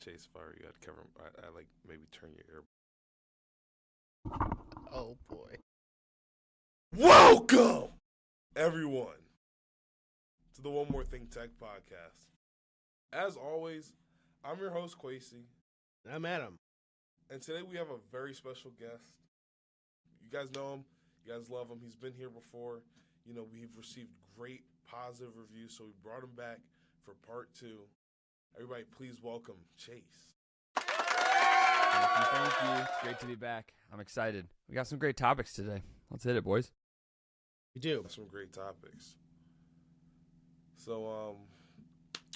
Chase, if I were you, I'd cover. I like maybe turn your ear. Oh boy. Welcome, everyone, to the One More Thing Tech podcast. As always, I'm your host, Kwesi. I'm Adam. And today we have a very special guest. You guys know him. You guys love him. He's been here before. You know, we've received great positive reviews, so we brought him back for part 2. Everybody, please welcome Chase. Thank you. It's great to be back. I'm excited. We got some great topics today. Let's hit it, boys. We do. Some great topics. So,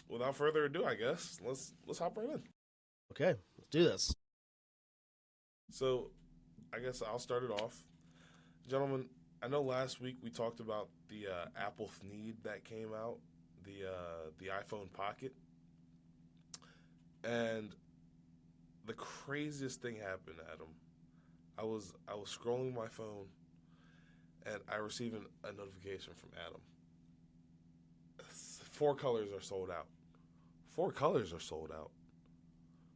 without further ado, I guess let's hop right in. Okay, let's do this. So, I guess I'll start it off, gentlemen. I know last week we talked about the Apple Thneed that came out, the iPhone Pocket, and the craziest thing happened, Adam. I was scrolling my phone, and I received a notification from Adam. 4 colors are sold out. 4 colors are sold out.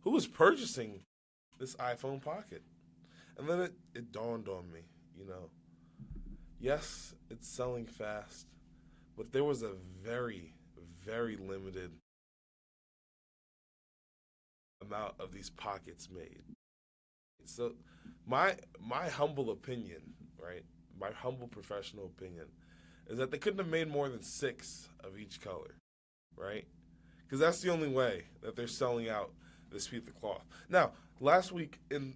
Who is purchasing this iPhone Pocket? And then it dawned on me, you know, yes, it's selling fast, but there was a very, very limited amount of these pockets made. So my humble opinion, right, my humble professional opinion, is that they couldn't have made more than 6 of each color, right? Because that's the only way that they're selling out this piece of cloth. Now, last week in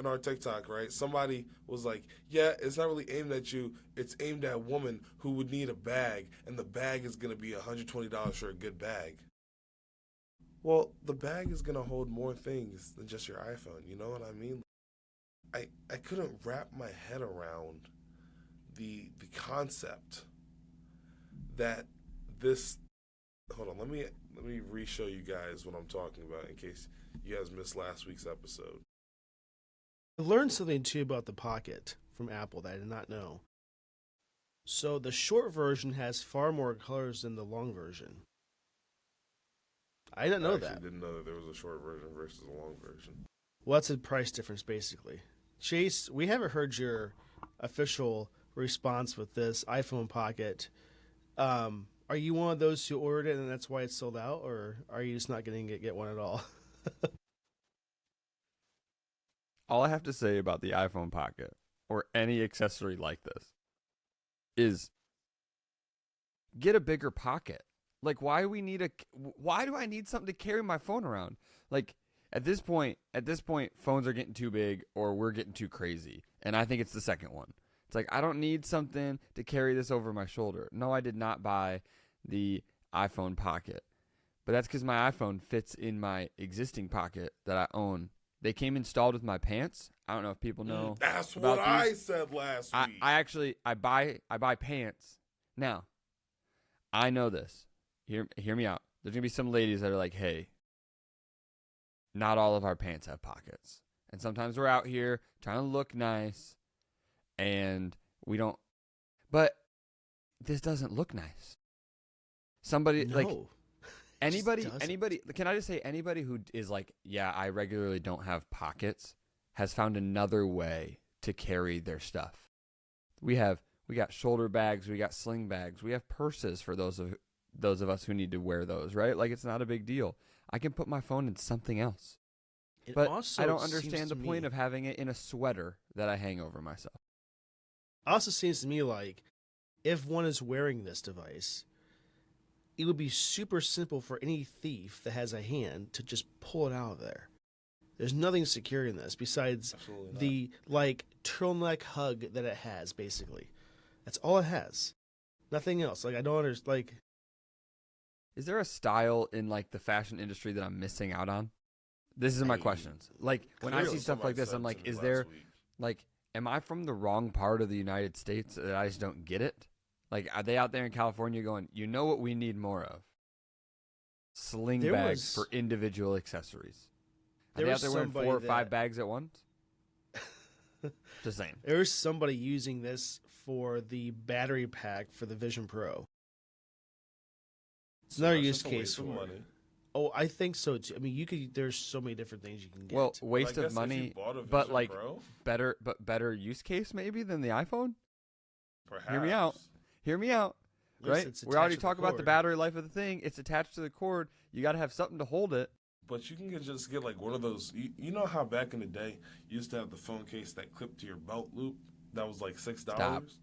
our TikTok, right, somebody was like, yeah, it's not really aimed at you. It's aimed at a woman who would need a bag, and the bag is going to be $120 for a good bag. Well, the bag is going to hold more things than just your iPhone. You know what I mean? I couldn't wrap my head around the concept that this. Hold on, let me re-show you guys what I'm talking about in case you guys missed last week's episode. I learned something too about the Pocket from Apple that I did not know. So the short version has far more colors than the long version. I didn't know that. I didn't know that there was a short version versus a long version. Well, that's a price difference, basically. Chase, we haven't heard your official response with this iPhone Pocket. Are you one of those who ordered it and that's why it's sold out, or are you just not going to get one at all? All I have to say about the iPhone Pocket or any accessory like this is get a bigger pocket. Like, why do I need something to carry my phone around? Like, at this point, phones are getting too big or we're getting too crazy. And I think it's the second one. It's like, I don't need something to carry this over my shoulder. No, I did not buy the iPhone Pocket. But that's because my iPhone fits in my existing pocket that I own. They came installed with my pants. I don't know if people know. That's about what I these. said last week. I buy pants. Now, I know this. Hear me out. There's gonna be some ladies that are like, hey, not all of our pants have pockets. And sometimes we're out here trying to look nice and we don't, but this doesn't look nice. Somebody No, like it doesn't. anybody, can I just say anybody who is like, yeah, I regularly don't have pockets has found another way to carry their stuff. We got shoulder bags, we got sling bags, we have purses for those of us who need to wear those, right? Like, it's not a big deal. I can put my phone in something else. But I don't understand the point of having it in a sweater that I hang over myself. Also seems to me like if one is wearing this device, it would be super simple for any thief that has a hand to just pull it out of there. There's nothing secure in this besides the like turtleneck hug that it has, basically. That's all it has. Nothing else. Like, I don't understand. Like, is there a style in like the fashion industry that I'm missing out on? This is my questions. Like, when I see stuff like this, I'm like, is there like, am I from the wrong part of the United States that I just don't get it? Like, are they out there in California going, you know what we need more of? Sling bags for individual accessories. Are they out there wearing 4 or 5 bags at once? Just saying. There's somebody using this for the battery pack for the Vision Pro. It's another use case for money. Oh, I think so too. I mean, you could. There's so many different things you can get. Well, But I waste guess of if you money, bought a but Vision like Pro, better use case maybe than the iPhone. perhaps. Hear me out. Hear me out. At least Right? it's We already attached to the talked about the cord. battery life of the thing. It's attached to the cord. You got to have something to hold it. But you can just get like one of those. You know how back in the day you used to have the phone case that clipped to your belt loop. That was like $6.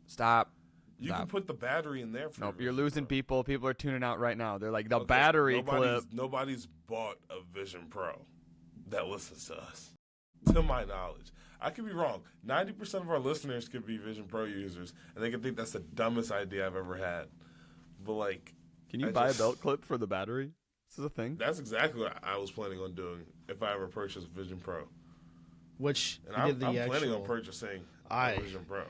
Stop. You can Stop. put the battery in there. For Nope, your you're Vision losing Pro. people. People are tuning out right now. They're like, the Okay, battery clip. Nobody's bought a Vision Pro that listens to us, to my knowledge. I could be wrong. 90% of our listeners could be Vision Pro users, and they could think that's the dumbest idea I've ever had. But like, Can you I buy just- a belt clip for the battery? This is a thing. that's exactly what I was planning on doing if I ever purchased a Vision Pro. Which And you I'm did the planning on actual- purchasing I- a Vision Pro.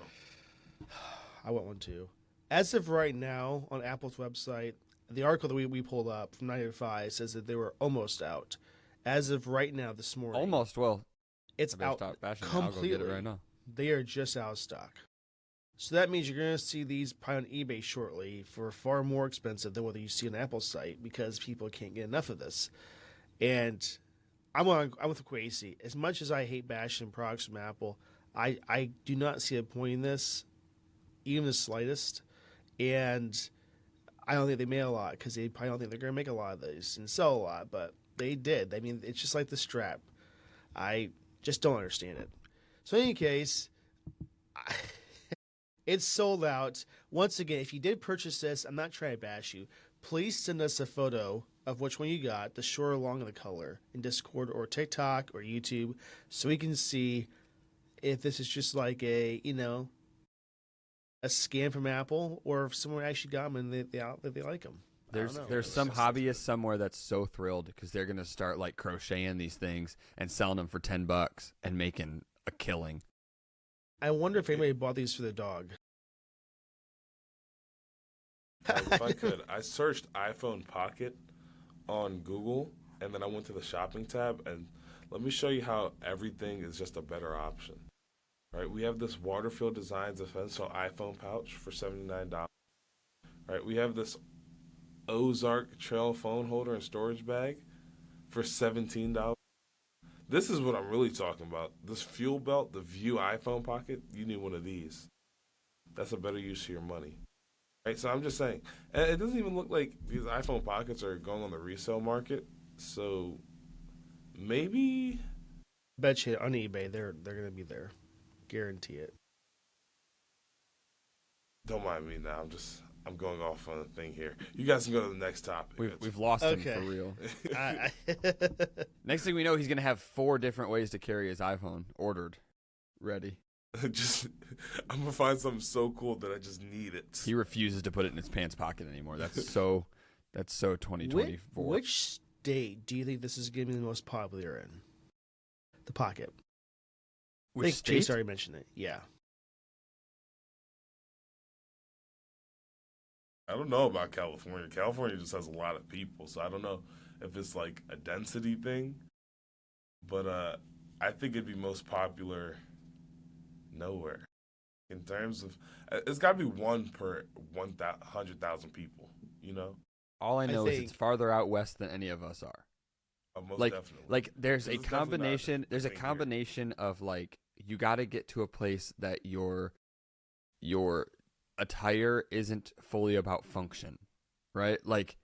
I want one too. As of right now, on Apple's website, the article that we pulled up from 9 to 5 says that they were almost out. As of right now, this morning, Almost. Well, it's I better out stop bashing it. I'll go completely. get it right now. They are just out of stock. So that means you're going to see these probably on eBay shortly for far more expensive than what you see on Apple's site because people can't get enough of this. And I'm with Kwesi. As much as I hate bashing products from Apple, I do not see a point in this, even the slightest. And I don't think they made a lot because they probably don't think they're going to make a lot of these and sell a lot, but they did. I mean, it's just like the strap. I just don't understand it. So in any case, it's sold out. Once again, if you did purchase this, I'm not trying to bash you. Please send us a photo of which one you got, the short or long of the color, in Discord or TikTok or YouTube, so we can see if this is just like a scam from Apple or if someone actually got them and they like them. There's some hobbyist somewhere that's so thrilled because they're gonna start like crocheting these things and selling them for $10 and making a killing. I wonder if anybody bought these for the dog. If I could, I searched iPhone Pocket on Google, and then I went to the shopping tab, and let me show you how everything is just a better option. Right, we have this Waterfield Designs Essential iPhone pouch for $79. Right, we have this Ozark Trail phone holder and storage bag for $17. This is what I'm really talking about. This fuel belt, the View iPhone Pocket, you need one of these. That's a better use of your money. Right, so I'm just saying, and it doesn't even look like these iPhone Pockets are going on the resale market. So maybe Bet you on eBay they're gonna be there. Guarantee it. don't mind me now. I'm going off on a thing here. You guys can go to the next topic. We've lost him Okay. for real. I, Next thing we know, he's gonna have 4 different ways to carry his iPhone ordered, ready. I'm gonna find something so cool that I just need it. He refuses to put it in his pants pocket anymore. That's so 2024. which state do you think this is going to be the most popular in? The Pocket. I Which think Chase state? already mentioned it. Yeah. I don't know about California. California just has a lot of people, so I don't know if it's like a density thing. But I think it'd be most popular nowhere. In terms of, it's got to be one per 100,000 people. You know, All I know is think- it's farther out west than any of us are. most Like, definitely. like there's a It's definitely not combination. There's a thing here. combination of like you got to get to a place that your attire isn't fully about function, right? Like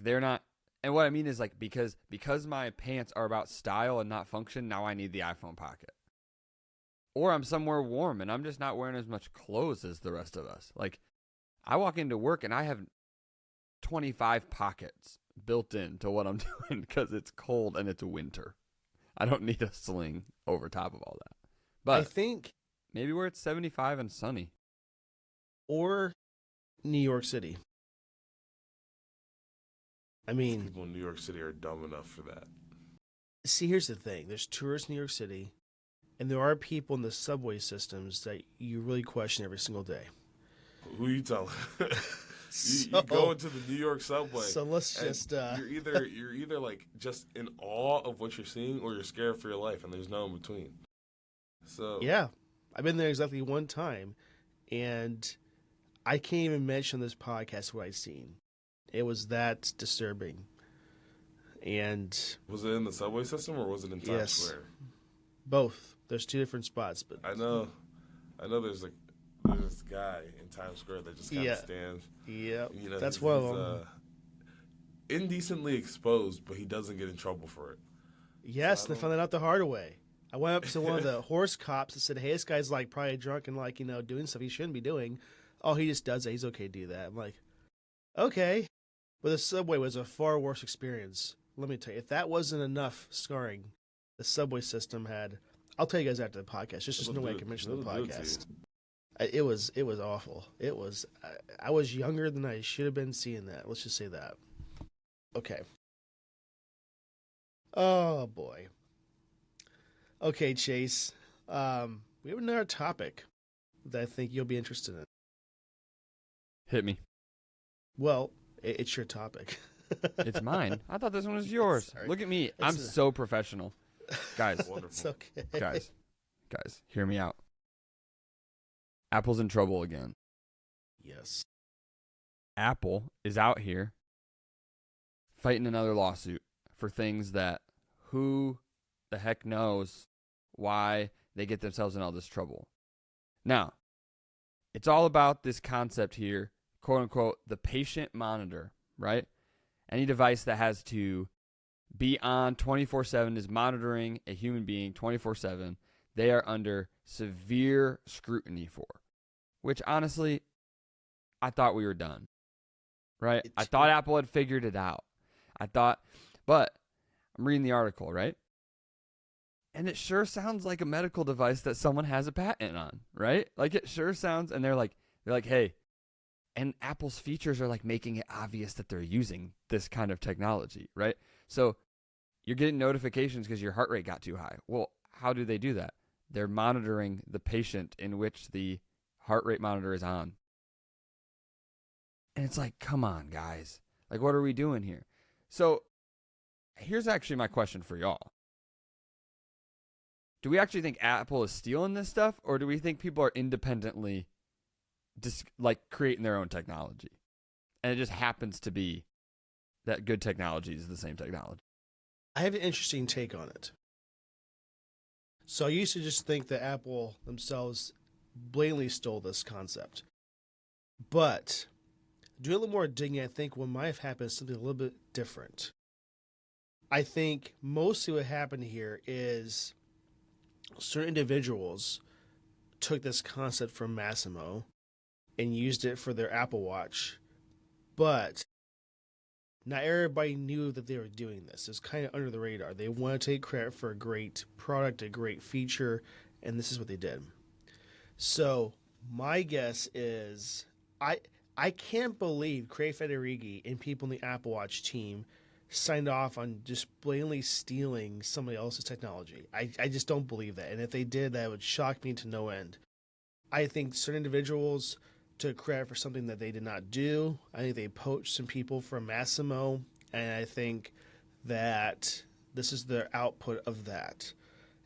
they're not. And what I mean is like because my pants are about style and not function. Now I need the iPhone Pocket. Or I'm somewhere warm and I'm just not wearing as much clothes as the rest of us. Like I walk into work and I have 25 pockets built into what I'm doing because it's cold and it's winter. I don't need a sling over top of all that. I But think, maybe where it's 75 and sunny. or New York City. I mean, people in New York City are dumb enough for that. see, here's the thing. There's tourists in New York City, and there are people in the subway systems that you really question every single day. Who you telling? you So- go into the New York subway. So let's and just... you're either like just in awe of what you're seeing, or you're scared for your life, and there's no in between. So Yeah, I've been there exactly one time, and I can't even mention on this podcast what I've seen. It was that disturbing. And Was it in the subway system or was it in Times Yes. Square? both. There's two different spots, but I know there's this guy in Times Square that just kind Yeah. of stands. yeah, You know, that's he's- one of he's, them. Indecently exposed, but he doesn't get in trouble for it. Yes, so I they don't- found that out the hard way. I went up to one of the horse cops and said, "Hey, this guy's like probably drunk and like doing stuff he shouldn't be doing." Oh, he just does it. He's okay to do that. I'm like, okay, but the subway was a far worse experience. Let me tell you, if that wasn't enough scarring, the subway system had. I'll tell you guys after the podcast. Just It'll no way I do- can mention the it'll do it to you. podcast. It was awful. It was. I was younger than I should have been seeing that. Let's just say that. Okay. Oh boy. Okay, Chase. We have another topic that I think you'll be interested in. Hit me. Well, it's your topic. It's mine. I thought this one was yours. Sorry. Look at me. I'm It's a- so professional. Guys, Wonderful. It's okay. guys, hear me out. Apple's in trouble again. Yes. Apple is out here fighting another lawsuit for things that who the heck knows why they get themselves in all this trouble. Now, it's all about this concept here, quote unquote, the patient monitor, right? Any device that has to be on 24/7 is monitoring a human being 24/7. They are under severe scrutiny for, which honestly, I thought we were done, right? I thought Apple had figured it out. But I'm reading the article, right? And it sure sounds like a medical device that someone has a patent on, right? Like it sure sounds, and they're like, hey, and Apple's features are like making it obvious that they're using this kind of technology, right? So you're getting notifications because your heart rate got too high. Well, how do they do that? They're monitoring the patient in which the heart rate monitor is on. And it's like, come on, guys. Like, what are we doing here? So here's actually my question for y'all. Do we actually think Apple is stealing this stuff, or do we think people are independently just like creating their own technology? And it just happens to be that good technology is the same technology. I have an interesting take on it. So I used to just think that Apple themselves blatantly stole this concept. But doing a little more digging, I think what might have happened is something a little bit different. I think mostly what happened here is certain individuals took this concept from Massimo and used it for their Apple Watch, but not everybody knew that they were doing this. It was kind of under the radar. They want to take credit for a great product, a great feature, and this is what they did. So my guess is I can't believe Craig Federighi and people in the Apple Watch team signed off on just blatantly stealing somebody else's technology. I just don't believe that. And if they did, that would shock me to no end. I think certain individuals took credit for something that they did not do. I think they poached some people from Massimo, and I think that this is the output of that.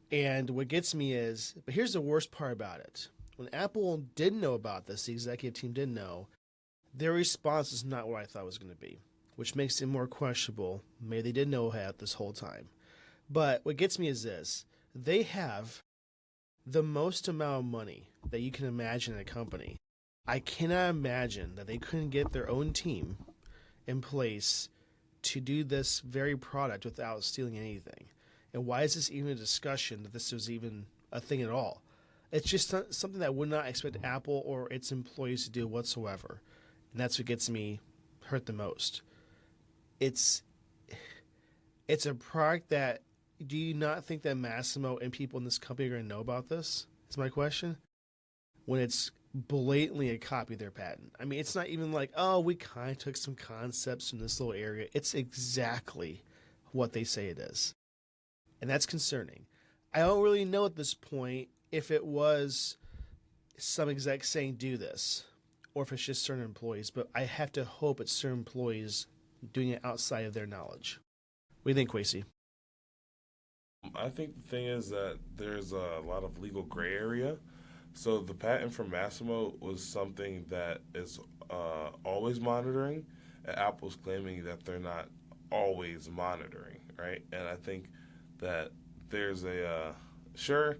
And what gets me is, but here's the worst part about it. When Apple didn't know about this, the executive team didn't know, their response is not what I thought it was going to be, which makes it more questionable. Maybe they did know that this whole time. But what gets me is this. They have the most amount of money that you can imagine in a company. I cannot imagine that they couldn't get their own team in place to do this very product without stealing anything. And why is this even a discussion that this was even a thing at all? It's just something that I would not expect Apple or its employees to do whatsoever. And that's what gets me hurt the most. It's a product that, do you not think that Massimo and people in this company are going to know about this? Is my question. When it's blatantly a copy of their patent. I mean, it's not even like, oh, we kind of took some concepts from this little area. It's exactly what they say it is. And that's concerning. I don't really know at this point if it was some exec saying do this or if it's just certain employees, but I have to hope it's certain employees doing it outside of their knowledge. What do you think, Kwesi? I think the thing is that there's a lot of legal gray area. So the patent for Massimo was something that is always monitoring, and Apple's claiming that they're not always monitoring, right? And I think that there's sure,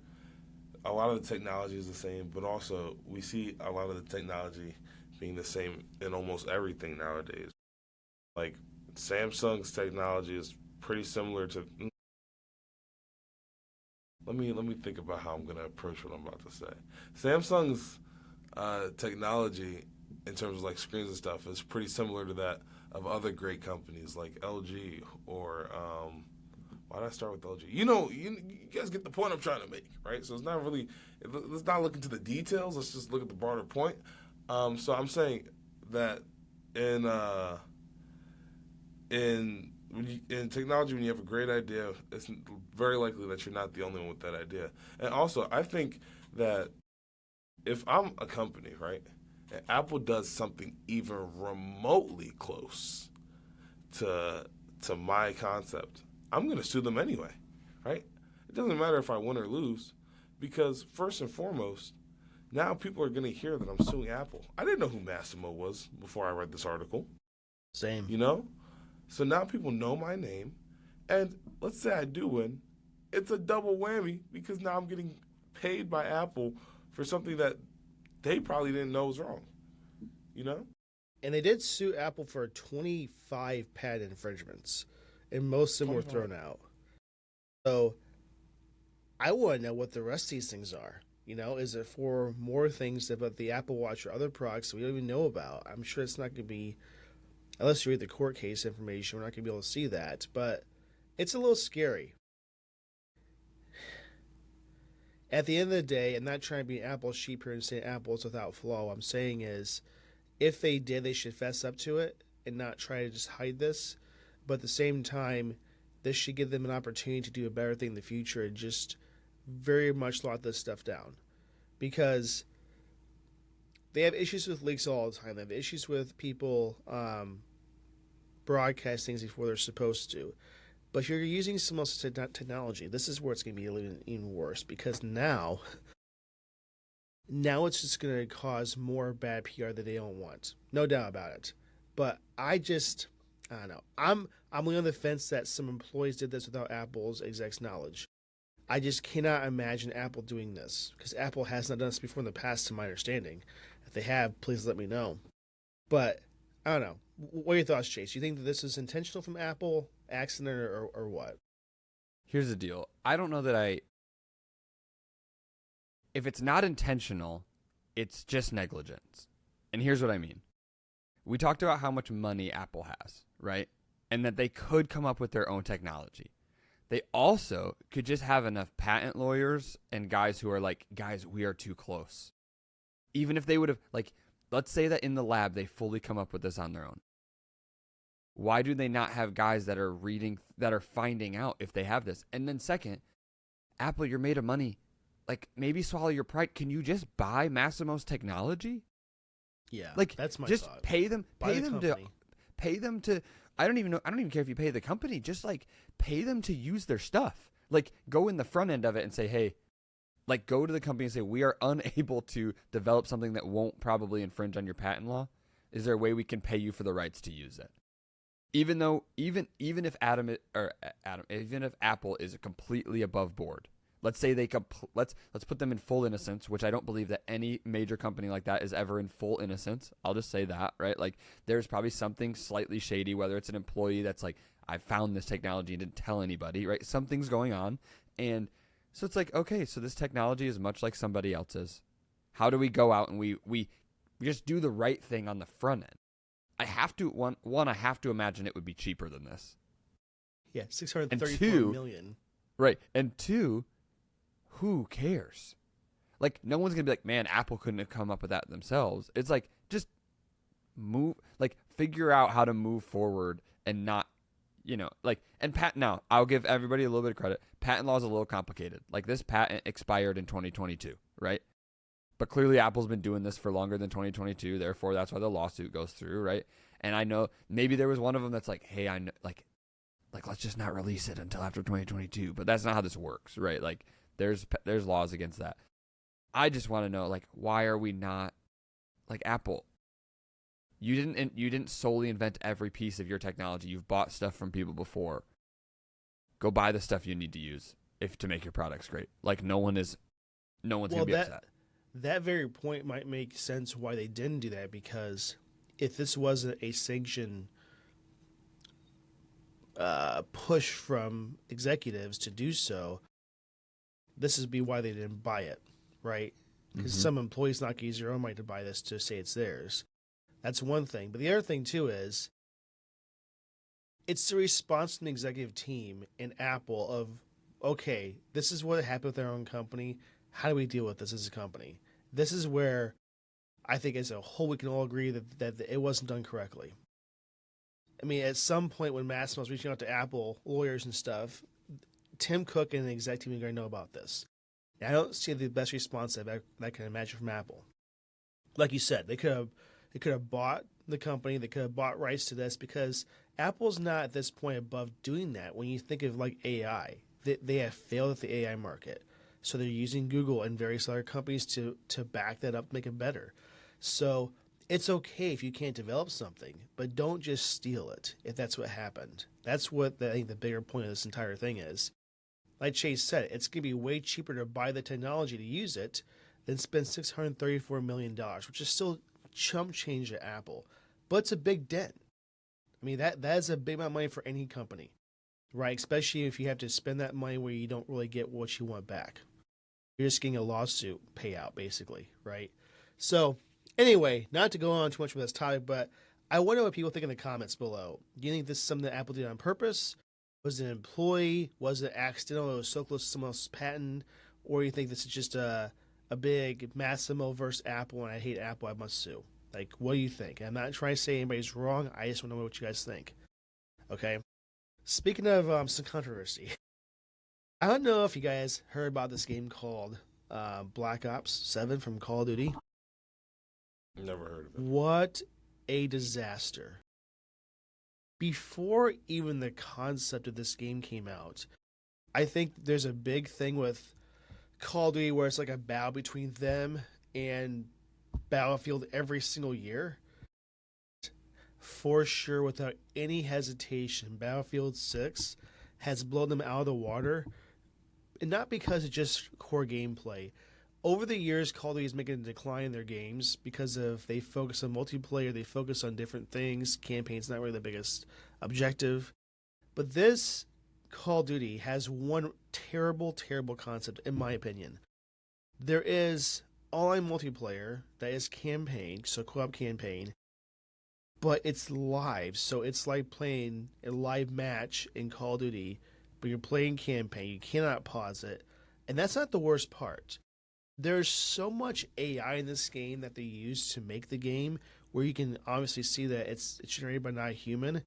a lot of the technology is the same, but also we see a lot of the technology being the same in almost everything nowadays. Like Samsung's technology is pretty similar to. Let me think about how I'm gonna approach what I'm about to say. Samsung's technology in terms of like screens and stuff is pretty similar to that of other great companies like LG or why did I start with LG? You guys get the point I'm trying to make, right? So it's not really, let's not look into the details. Let's just look at the broader point. So I'm saying that in technology, when you have a great idea, it's very likely that you're not the only one with that idea. And also, I think that if I'm a company, right, and Apple does something even remotely close to my concept, I'm going to sue them anyway, right? It doesn't matter if I win or lose, because first and foremost, now people are going to hear that I'm suing Apple. I didn't know who Massimo was before I read this article. Same. You know? So now people know my name, and let's say I do win, it's a double whammy because now I'm getting paid by Apple for something that they probably didn't know was wrong. You know? And they did sue Apple for 25 patent infringements, and most of them were thrown out. So I want to know what the rest of these things are. You know, is it for more things about the Apple Watch or other products that we don't even know about? I'm sure it's not going to be, unless you read the court case information, we're not going to be able to see that. But it's a little scary. At the end of the day, I'm not trying to be an Apple sheep here and say Apple's without flaw. What I'm saying is, if they did, they should fess up to it and not try to just hide this. But at the same time, this should give them an opportunity to do a better thing in the future and just very much lock this stuff down. Because they have issues with leaks all the time. They have issues with people broadcast things before they're supposed to. But if you're using some else's technology, this is where it's going to be even worse. Because now it's just going to cause more bad PR that they don't want. No doubt about it. But I don't know. I'm on the fence that some employees did this without Apple's exec's knowledge. I just cannot imagine Apple doing this, because Apple has not done this before in the past, to my understanding. If they have, please let me know. But I don't know. What are your thoughts, Chase? Do you think that this is intentional from Apple, accident, or what? Here's the deal. I don't know that if it's not intentional, it's just negligence. And here's what I mean. We talked about how much money Apple has, right? And that they could come up with their own technology. They also could just have enough patent lawyers and guys who are like, guys, we are too close. Even if they would have, like, let's say that in the lab they fully come up with this on their own. Why do they not have guys that are finding out if they have this? And then second, Apple, you're made of money. Like, maybe swallow your pride. Can you just buy Massimo's technology? Yeah, like, that's my just thought. pay them to. I don't even care if you pay the company. Just like pay them to use their stuff. Like, go in the front end of it and say, hey, like, go to the company and say, we are unable to develop something that won't probably infringe on your patent law. Is there a way we can pay you for the rights to use it? Even if Apple is completely above board, let's say let's put them in full innocence, which I don't believe that any major company like that is ever in full innocence. I'll just say that, right? Like, there's probably something slightly shady, whether it's an employee that's like, I found this technology and didn't tell anybody, right? Something's going on. And so it's like, okay, so this technology is much like somebody else's. How do we go out and we just do the right thing on the front end? I have to imagine it would be cheaper than this. Yeah, $634 million. Right. And two, who cares? Like, no one's going to be like, man, Apple couldn't have come up with that themselves. It's like, just figure out how to move forward and not, and now, I'll give everybody a little bit of credit. Patent law is a little complicated. Like, this patent expired in 2022, right? But clearly Apple's been doing this for longer than 2022. Therefore, that's why the lawsuit goes through, right? And I know maybe there was one of them that's like, hey, I know, like let's just not release it until after 2022. But that's not how this works, right? Like, there's laws against that. I just want to know, like, why are we not, like, Apple? You didn't solely invent every piece of your technology. You've bought stuff from people before. Go buy the stuff you need to use to make your products great. Like no one's gonna be upset. That very point might make sense why they didn't do that, because if this wasn't a sanctioned push from executives to do so, this would be why they didn't buy it, right? Because some employees not use their own money to buy this to say it's theirs. That's one thing. But the other thing, too, is it's the response from the executive team in Apple of, okay, this is what happened with our own company. How do we deal with this as a company? This is where I think as a whole we can all agree that it wasn't done correctly. I mean, at some point when Massimo was reaching out to Apple lawyers and stuff, Tim Cook and the exec team are going to know about this. And I don't see the best response that I can imagine from Apple. Like you said, they could have bought the company, they could have bought rights to this, because Apple's not at this point above doing that. When you think of like AI, they have failed at the AI market. So they're using Google and various other companies to back that up, make it better. So it's okay if you can't develop something, but don't just steal it if that's what happened. That's what I think the bigger point of this entire thing is. Like Chase said, it's going to be way cheaper to buy the technology to use it than spend $634 million, which is still chump change at Apple. But it's a big dent. I mean, that is a big amount of money for any company, right? Especially if you have to spend that money where you don't really get what you want back. You're just getting a lawsuit payout, basically, right? So, anyway, not to go on too much with this topic, but I wonder what people think in the comments below. Do you think this is something that Apple did on purpose? Was it an employee? Was it accidental? It was so close to someone else's patent? Or do you think this is just a big Massimo versus Apple, and I hate Apple, I must sue? Like, what do you think? I'm not trying to say anybody's wrong. I just want to know what you guys think. Okay? Speaking of some controversy, I don't know if you guys heard about this game called Black Ops 7 from Call of Duty. Never heard of it. What a disaster. Before even the concept of this game came out, I think there's a big thing with Call of Duty where it's like a battle between them and Battlefield every single year. For sure, without any hesitation, Battlefield 6 has blown them out of the water. And not because it's just core gameplay. Over the years, Call of Duty is making a decline in their games because of they focus on multiplayer, they focus on different things. Campaign's not really the biggest objective. But this Call of Duty has one terrible, terrible concept, in my opinion. There is online multiplayer that is campaign, so co-op campaign, but it's live. So it's like playing a live match in Call of Duty, but you're playing campaign. You cannot pause it. And that's not the worst part. There's so much AI in this game that they use to make the game where you can obviously see that it's generated by not a human.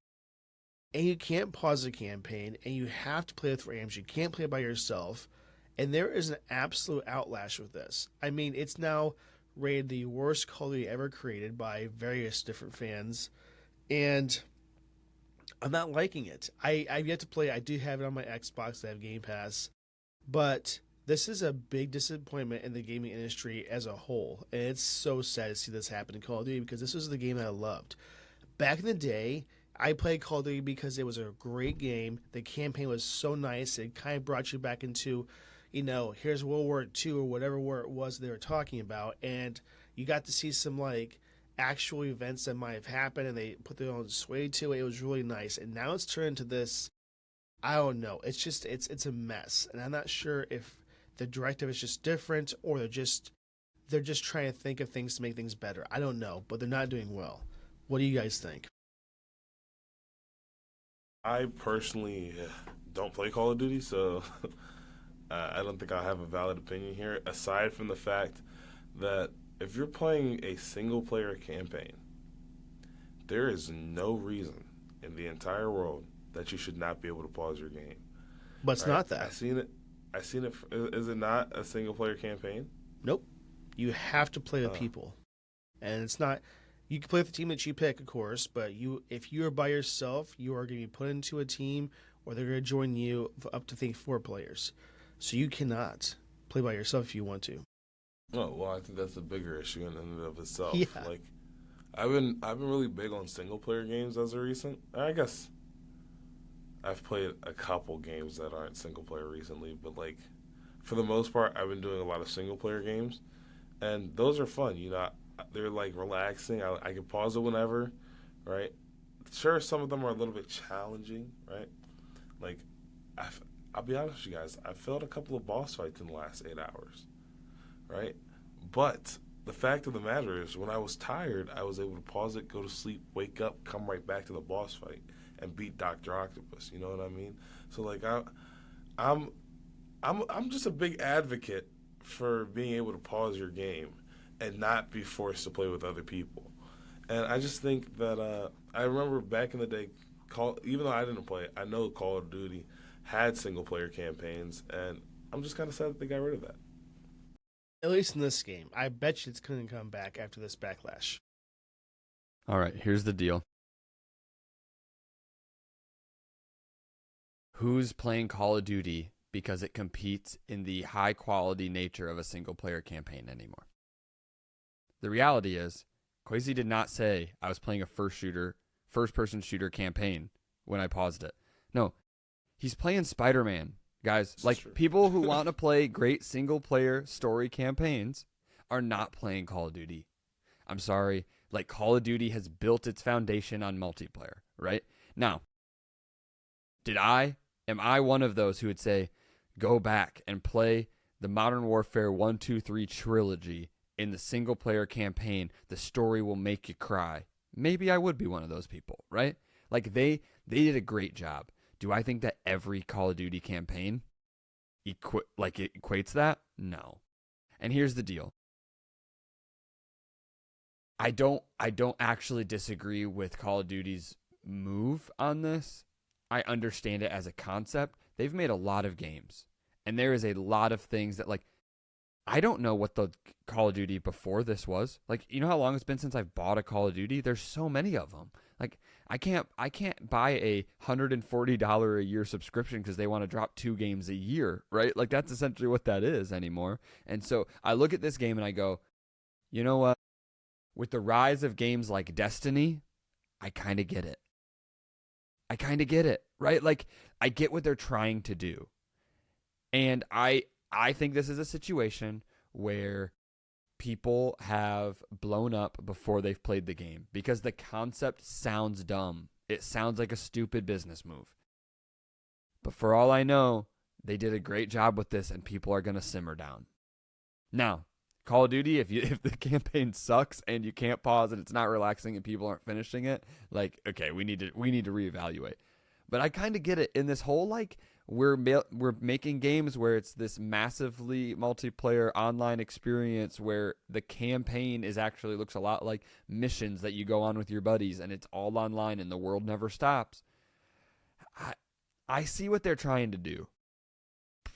And you can't pause the campaign, and you have to play with friends. You can't play it by yourself. And there is an absolute outlash with this. I mean, it's now rated the worst Call of Duty ever created by various different fans. And I'm not liking it. I've yet to play. I do have it on my Xbox. I have Game Pass. But this is a big disappointment in the gaming industry as a whole. And it's so sad to see this happen in Call of Duty because this was the game that I loved. Back in the day, I played Call of Duty because it was a great game. The campaign was so nice. It kind of brought you back into, here's World War II or whatever war it was they were talking about. And you got to see some, actual events that might have happened, and they put their own sway to it. It was really nice. And now it's turned into this, I don't know. It's just, it's a mess. And I'm not sure if the directive is just different or they're just trying to think of things to make things better. I don't know, but they're not doing well. What do you guys think? I personally don't play Call of Duty, so I don't think I have a valid opinion here, aside from the fact that if you're playing a single-player campaign, there is no reason in the entire world that you should not be able to pause your game. But it's not that. I seen it. Is it not a single-player campaign? Nope. You have to play with people. And it's not... You can play with the team that you pick, of course, but if you are by yourself, you are going to be put into a team, or they're going to join you up to, 4 players. So you cannot play by yourself if you want to. Oh, well, I think that's a bigger issue in and of itself. Yeah. I've been really big on single player games as of recent. I guess I've played a couple games that aren't single player recently, but like for the most part, I've been doing a lot of single player games, and those are fun. They're like relaxing. I can pause it whenever, right? Sure, some of them are a little bit challenging, right? Like, I'll be honest with you guys, I failed a couple of boss fights in the last 8 hours, right? But the fact of the matter is, when I was tired, I was able to pause it, go to sleep, wake up, come right back to the boss fight, and beat Dr. Octopus. You know what I mean? So like, I'm just a big advocate for being able to pause your game and not be forced to play with other people. And I just think that I remember back in the day, even though I didn't play it, I know Call of Duty had single-player campaigns, and I'm just kind of sad that they got rid of that. At least in this game. I bet you it's going to come back after this backlash. All right, here's the deal. Who's playing Call of Duty because it competes in the high-quality nature of a single-player campaign anymore? The reality is, Kwesi did not say I was playing a first-person shooter campaign when I paused it. No, he's playing Spider-Man, guys. It's like, true. people who want to play great single-player story campaigns are not playing Call of Duty. I'm sorry. Like, Call of Duty has built its foundation on multiplayer, right? Now, am I one of those who would say, go back and play the Modern Warfare 1, 2, 3 trilogy in the single-player campaign? The story will make you cry. Maybe I would be one of those people, right? Like, they did a great job. Do I think that every Call of Duty campaign equates that? No. And here's the deal. I don't actually disagree with Call of Duty's move on this. I understand it as a concept. They've made a lot of games, and there is a lot of things that, like, I don't know what the Call of Duty before this was. Like, you know how long it's been since I've bought a Call of Duty? There's so many of them. Like, I can't buy a $140 a year subscription because they want to drop 2 games a year, right? Like, that's essentially what that is anymore. And so I look at this game and I go, you know what? With the rise of games like Destiny, I kind of get it. Right? Like, I get what they're trying to do. And I think this is a situation where people have blown up before they've played the game because the concept sounds dumb. It sounds like a stupid business move. But for all I know, they did a great job with this, and people are going to simmer down. Now, Call of Duty, if the campaign sucks and you can't pause and it's not relaxing and people aren't finishing it, like, okay, we need to reevaluate. But I kind of get it in this whole, like, we're making games where it's this massively multiplayer online experience where the campaign actually looks a lot like missions that you go on with your buddies, and it's all online and the world never stops. I see what they're trying to do.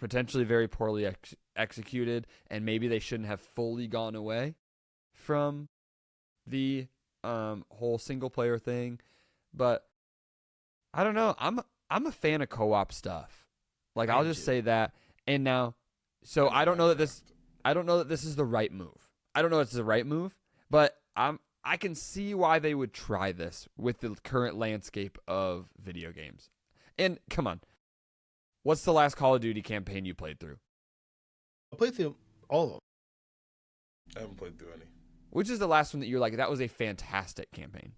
Potentially very poorly executed, and maybe they shouldn't have fully gone away from the whole single player thing. But I don't know. I'm a fan of co-op stuff. Like, I'll just say that. And now, so I don't know that this is the right move. I don't know if it's the right move, but I can see why they would try this with the current landscape of video games. And come on, what's the last Call of Duty campaign you played through? I played through all of them. I haven't played through any. Which is the last one that you're like, that was a fantastic campaign?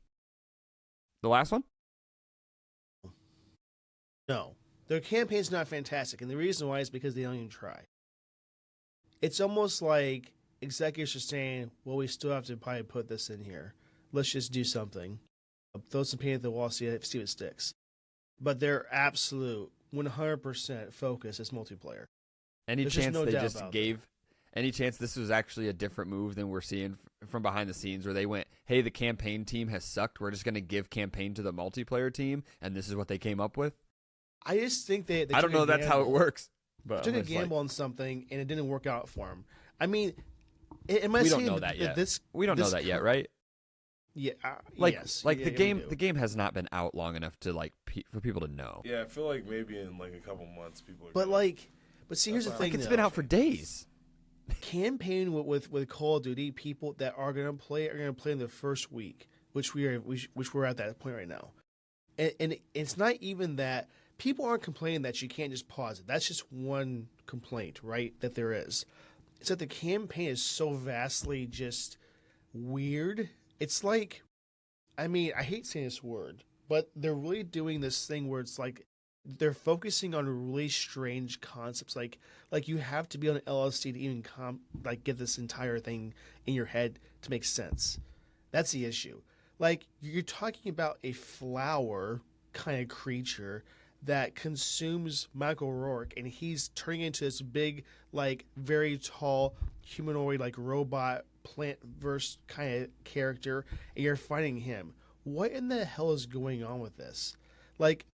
The last one? No. Their campaign's not fantastic, and the reason why is because they don't even try. It's almost like executives are saying, well, we still have to probably put this in here. Let's just do something. Throw some paint at the wall, see what sticks. But their absolute 100% focus is multiplayer. Any There's chance just no they doubt just about gave... Any chance this was actually a different move than we're seeing from behind the scenes, where they went, hey, the campaign team has sucked. We're just going to give campaign to the multiplayer team, and this is what they came up with? I just think they I don't know that's how it works. But took I'm a just like, gamble on something, and it didn't work out for them. I mean, we don't know that yet. We don't know that yet, right? Yeah, yes. Like, yeah, the game has not been out long enough to, like, for people to know. Yeah, I feel like maybe in like a couple months people are But see, here's the thing. Like, it's been out for days. campaign with Call of Duty, people that are going to play in the first week, which we're at that point right now. And it's not even that people aren't complaining that you can't just pause it. That's just one complaint, right? That there is. It's that the campaign is so vastly just weird. It's like, I mean, I hate saying this word, but they're really doing this thing where it's like they're focusing on really strange concepts. Like you have to be on LSD to even get this entire thing in your head to make sense. That's the issue. Like, you're talking about a flower kind of creature that consumes Michael Rourke, and he's turning into this big, like, very tall humanoid, like, robot plant verse kind of character, and you're fighting him. What in the hell is going on with this? Like,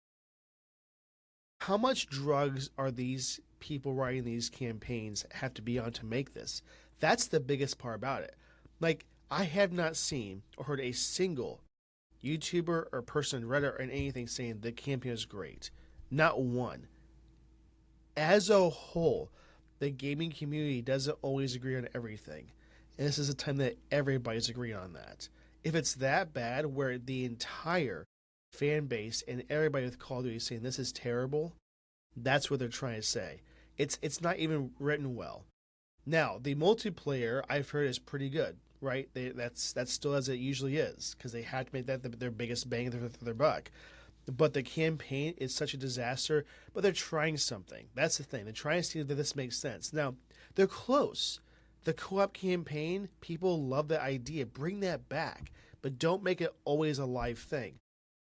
how much drugs are these people writing these campaigns have to be on to make this? That's the biggest part about it. Like, I have not seen or heard a single YouTuber or person on Reddit or anything saying the campaign is great. Not one. As a whole, the gaming community doesn't always agree on everything. And this is a time that everybody's agreeing on that. If it's that bad where the entire fan base and everybody with Call of Duty is saying this is terrible, that's what they're trying to say. It's not even written well. Now, the multiplayer I've heard is pretty good, right? That's still as it usually is, because they had to make that their biggest bang for their buck. But the campaign is such a disaster, but they're trying something. That's the thing. They're trying to see that this makes sense. Now, they're close. The co-op campaign, people love the idea. Bring that back, but don't make it always a live thing.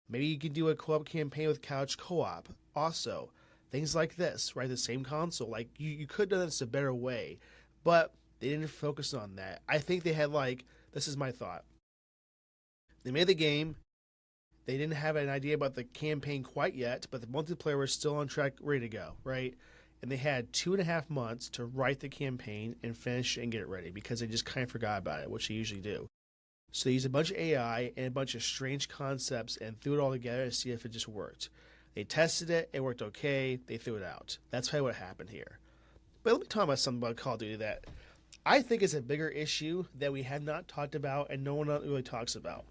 Maybe you can do a co-op campaign with couch co-op. Also, things like this, right? The same console. Like, you could have done this a better way, but they didn't focus on that. I think they had, this is my thought. They made the game. They didn't have an idea about the campaign quite yet, but the multiplayer was still on track, ready to go, right? And they had 2.5 months to write the campaign and finish it and get it ready, because they just kind of forgot about it, which they usually do. So they used a bunch of AI and a bunch of strange concepts and threw it all together to see if it just worked. They tested it, it worked okay, they threw it out. That's probably what happened here. But let me talk about something about Call of Duty that I think is a bigger issue that we have not talked about and no one really talks about.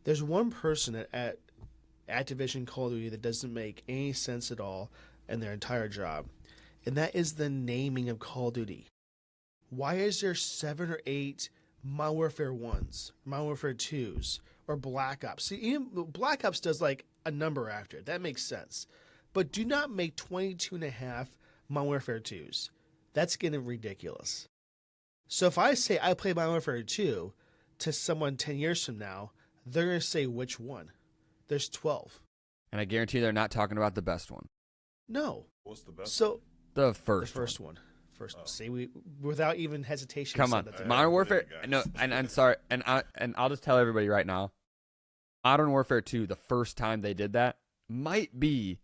There's one person at Activision Call of Duty that doesn't make any sense at all in their entire job, and that is the naming of Call of Duty. Why is there 7 or 8 Modern Warfare 1s, Modern Warfare 2s, or Black Ops? See, even Black Ops does like a number after it. That makes sense. But do not make 22.5 Modern Warfare 2s. That's getting ridiculous. So if I say I play Modern Warfare 2 to someone 10 years from now, they're going to say which one. There's 12. And I guarantee they're not talking about the best one. No. What's the best? So The first one. See, we without even hesitation. Come on, Modern Warfare. No, and I'm sorry, and I'll just tell everybody right now, Modern Warfare 2, the first time they did that, might be,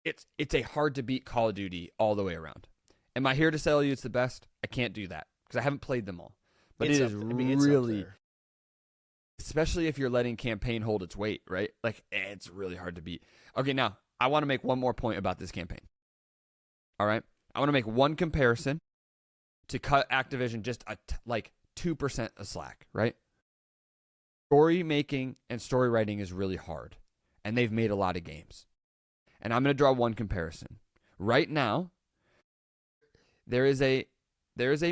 it's a hard to beat Call of Duty all the way around. Am I here to tell you it's the best? I can't do that because I haven't played them all. But it's really, especially if you're letting campaign hold its weight, right? Like, it's really hard to beat. Okay, now I want to make one more point about this campaign. All right. I want to make one comparison to cut Activision just 2% of slack, right? Story making and story writing is really hard, and they've made a lot of games. And I'm going to draw one comparison. Right now, there is a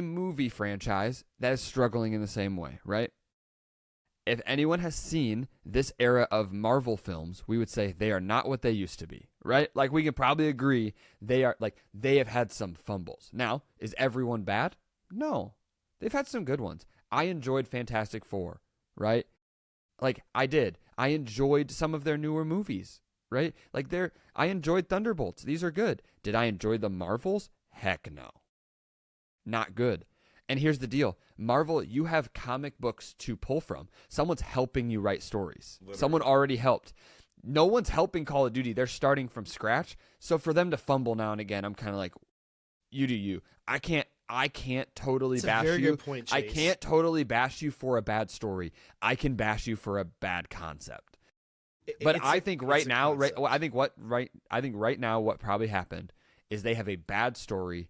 movie franchise that is struggling in the same way, right? If anyone has seen this era of Marvel films, we would say they are not what they used to be, right? Like, we can probably agree they have had some fumbles. Now, is everyone bad? No. They've had some good ones. I enjoyed Fantastic Four, right? Like, I did. I enjoyed some of their newer movies, right? I enjoyed Thunderbolts. These are good. Did I enjoy the Marvels? Heck no. Not good. And here's the deal. Marvel, you have comic books to pull from. Someone's helping you write stories. Literally. Someone already helped. No one's helping Call of Duty. They're starting from scratch. So for them to fumble now and again, I'm kind of like, you do you. I can't totally bash you. Good point, Chase. I can't totally bash you for a bad story. I can bash you for a bad concept. But I think right now what probably happened is they have a bad story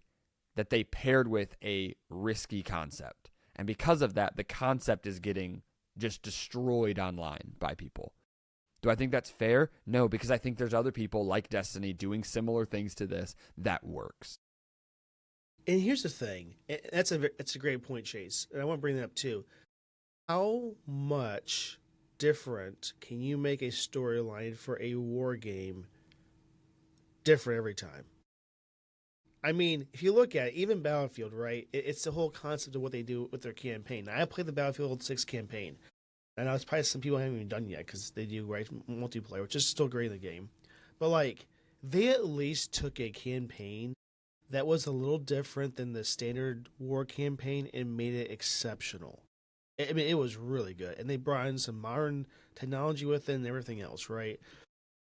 that they paired with a risky concept. And because of that, the concept is getting just destroyed online by people. Do I think that's fair? No, because I think there's other people like Destiny doing similar things to this that works. And here's the thing. That's a great point, Chase. And I want to bring that up too. How much different can you make a storyline for a war game different every time? I mean, if you look at it, even Battlefield, right? It's the whole concept of what they do with their campaign. Now, I played the Battlefield 6 campaign. And I was probably some people haven't even done yet because they do multiplayer, which is still great in the game. But like, they at least took a campaign that was a little different than the standard war campaign and made it exceptional. I mean, it was really good. And they brought in some modern technology with it and everything else, right?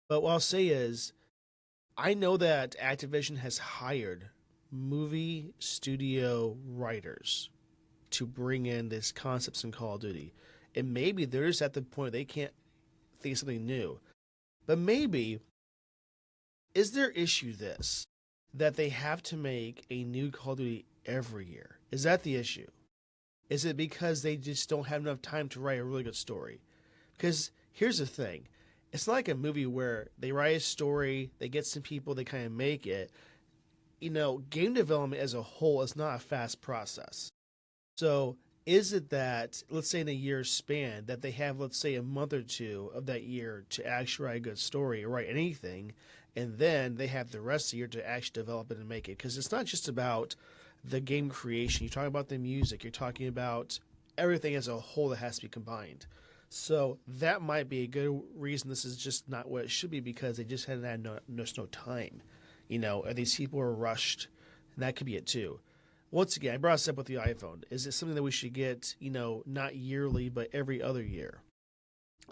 But what I'll say is, I know that Activision has hired movie studio writers to bring in these concepts in Call of Duty. And maybe they're just at the point they can't think of something new. But maybe, is their issue this? That they have to make a new Call of Duty every year? Is that the issue? Is it because they just don't have enough time to write a really good story? Because here's the thing. It's not like a movie where they write a story, they get some people, they kind of make it. You know, game development as a whole is not a fast process. So is it that, let's say in a year's span, that they have, let's say, a month or two of that year to actually write a good story or write anything, and then they have the rest of the year to actually develop it and make it? Because it's not just about the game creation. You're talking about the music. You're talking about everything as a whole that has to be combined. So that might be a good reason this is just not what it should be, because they just hadn't had no time. You know, these people are rushed, and that could be it too. Once again, I brought this up with the iPhone. Is it something that we should get, you know, not yearly, but every other year?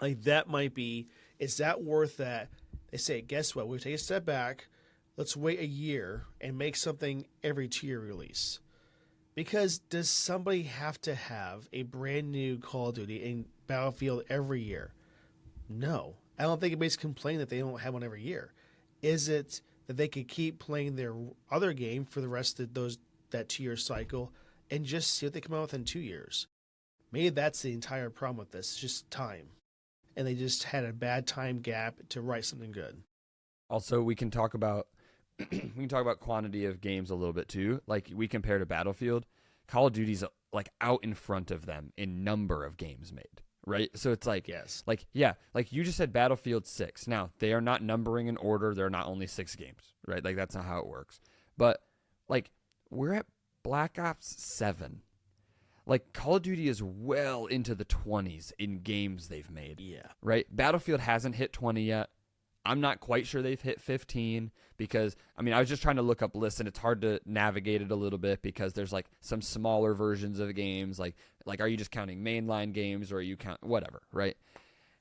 Like, that might be, is that worth that? They say, guess what? We'll take a step back. Let's wait a year and make something every 2-year release. Because does somebody have to have a brand new Call of Duty and Battlefield every year? No. I don't think anybody's complaining that they don't have one every year. Is it that they could keep playing their other game for the rest of that 2-year cycle and just see what they come out with in 2 years? Maybe that's the entire problem with this. It's just time. And they just had a bad time gap to write something good. Also, we can talk about quantity of games a little bit too. Like, we compare to Battlefield, Call of Duty's like out in front of them in number of games made, right? So it's like, yes, like, yeah, like you just said Battlefield 6. Now, they are not numbering in order. They're not only 6 games, right? Like, that's not how it works. But like, we're at Black Ops 7. Like, Call of Duty is well into the 20s in games they've made. Yeah. Right? Battlefield hasn't hit 20 yet. I'm not quite sure they've hit 15 because, I mean, I was just trying to look up lists, and it's hard to navigate it a little bit because there's, like, some smaller versions of games. Like are you just counting mainline games, or are you count whatever, right?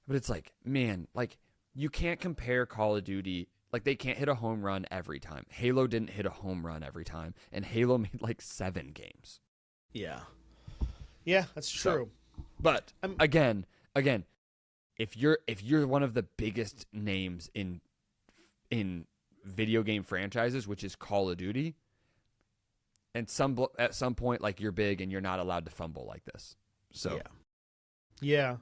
But it's like, man, like, you can't compare Call of Duty. Like, they can't hit a home run every time. Halo didn't hit a home run every time, and Halo made, like, 7 games. Yeah. Yeah, that's true. So, but again, if you're one of the biggest names in video game franchises, which is Call of Duty, and at some point, like, you're big and you're not allowed to fumble like this. So yeah.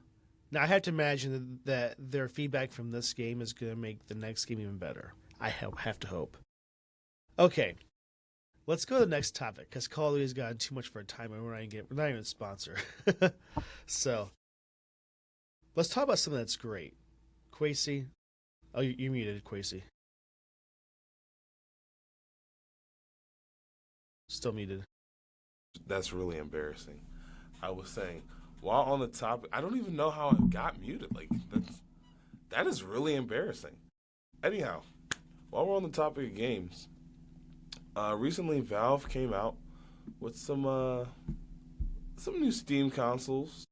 Now, I have to imagine that their feedback from this game is going to make the next game even better. I have to hope. Okay. Let's go to the next topic, because Call of Duty's gotten too much for a time, and we're not even a sponsor. So, let's talk about something that's great. Kwesi. Oh, you muted, Kwesi. Still muted. That's really embarrassing. I was saying, while on the topic, I don't even know how I got muted. Like, that is really embarrassing. Anyhow, while we're on the topic of games, recently Valve came out with some new Steam consoles,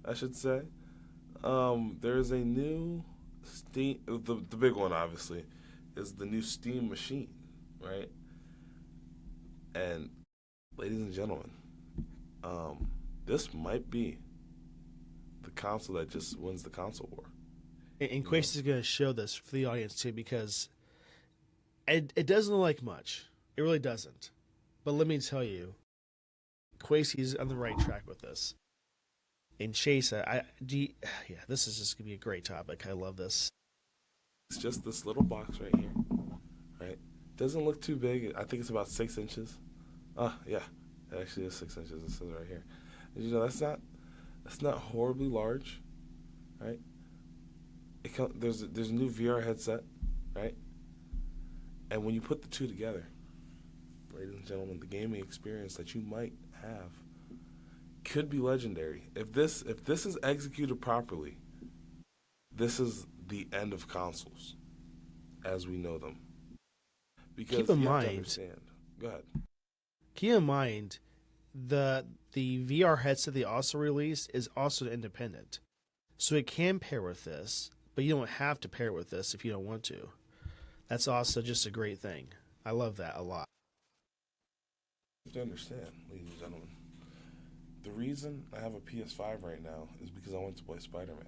I should say. There's a new Steam, the big one obviously is the new Steam machine, right? And ladies and gentlemen, this might be the console that just wins the console war. And Kwesi is going to show this for the audience too, because it doesn't look like much. It really doesn't. But let me tell you, Kwesi's on the right track with this. And Chase, this is just gonna be a great topic. I love this. It's just this little box right here, right? Doesn't look too big. I think it's about 6 inches. Yeah, it actually is 6 inches. It says right here. And you know, that's not horribly large, right? There's a new VR headset, right? And when you put the two together, ladies and gentlemen, the gaming experience that you might have could be legendary. If this is executed properly, this is the end of consoles as we know them. Because keep in you have to mind, understand. Go ahead. keep in mind, the VR headset they also released is also independent, so it can pair with this, but you don't have to pair it with this if you don't want to. That's also just a great thing. I love that a lot. You have to understand, ladies and gentlemen, the reason I have a PS5 right now is because I went to play Spider-Man.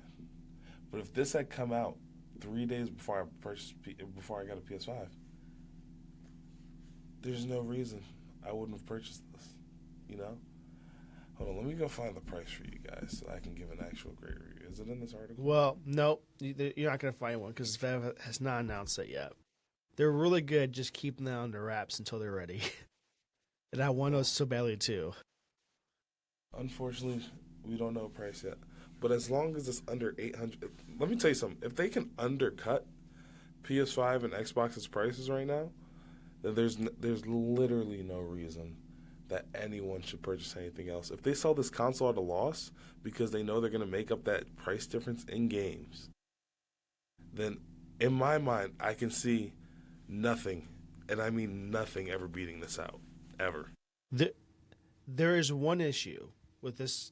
But if this had come out 3 days before I got a PS5, there's no reason I wouldn't have purchased this. You know? Hold on, let me go find the price for you guys so I can give an actual great review. Is it in this article? Well, no, you're not going to find one because Valve has not announced it yet. They're really good just keeping that under wraps until they're ready. And I want those so badly too. Unfortunately, we don't know a price yet. But as long as it's under 800, let me tell you something. If they can undercut PS5 and Xbox's prices right now, then there's literally no reason that anyone should purchase anything else. If they sell this console at a loss because they know they're going to make up that price difference in games, then in my mind, I can see nothing, and I mean nothing, ever beating this out. Ever. There is one issue with this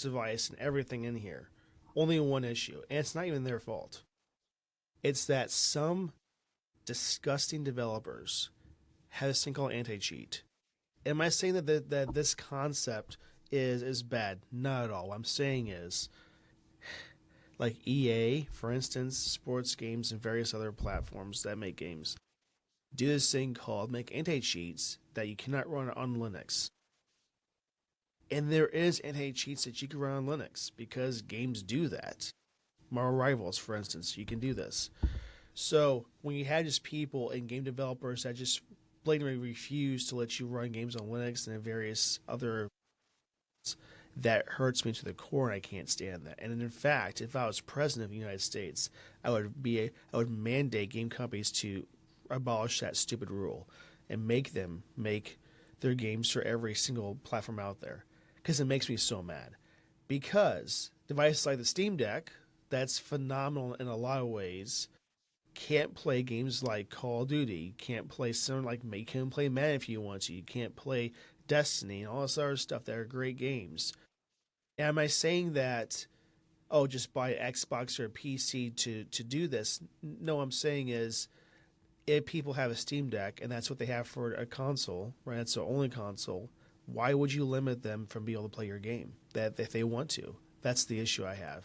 device and everything in here. Only one issue, and it's not even their fault. It's that some disgusting developers have this thing called anti-cheat. Am I saying that this concept is bad? Not at all. What I'm saying is, like EA, for instance, sports games and various other platforms that make games, do this thing called make anti-cheats that you cannot run on Linux. And there is anti-cheats that you can run on Linux because games do that. Marvel Rivals, for instance, you can do this. So when you have just people and game developers that just blatantly refuse to let you run games on Linux and various other, that hurts me to the core, and I can't stand that. And in fact, if I was president of the United States, I would mandate game companies to abolish that stupid rule and make them make their games for every single platform out there, because it makes me so mad. Because devices like the Steam Deck, that's phenomenal in a lot of ways, can't play games like Call of Duty, can't play something like, you can play Madden if you want to, you can't play Destiny and all this other stuff that are great games. Am I saying that, just buy an Xbox or a PC to do this? No, I'm saying is, if people have a Steam Deck and that's what they have for a console, right? That's their only console. Why would you limit them from being able to play your game that if they want to? That's the issue I have.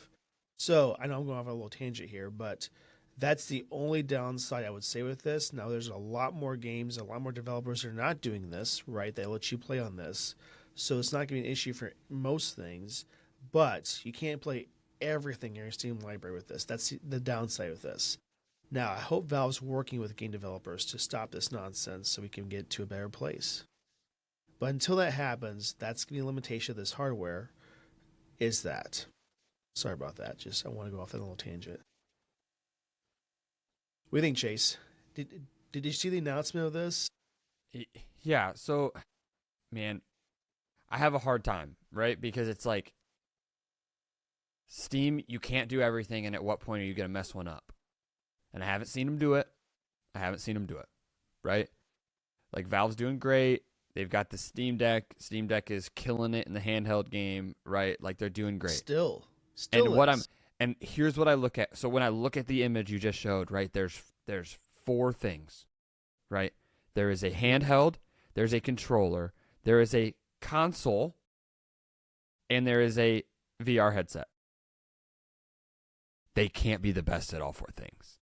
So I know I'm going off a little tangent here, but that's the only downside I would say with this. Now there's a lot more games, a lot more developers are not doing this, right? They let you play on this. So it's not going to be an issue for most things, but you can't play everything in your Steam library with this. That's the downside with this. Now, I hope Valve's working with game developers to stop this nonsense so we can get to a better place. But until that happens, that's going to be a limitation of this hardware, is that. Sorry about that. I want to go off that little tangent. What do you think, Chase? Did you see the announcement of this? Yeah, so, man, I have a hard time, right? Because it's like, Steam, you can't do everything, and at what point are you going to mess one up? And I haven't seen them do it. Right? Like, Valve's doing great. They've got the Steam Deck. Steam Deck is killing it in the handheld game, right? Like, they're doing great. Still and here's what I look at. So when I look at the image you just showed, right, there's 4 things, right? There is a handheld, there's a controller, there is a console, and there is a VR headset. They can't be the best at all 4 things.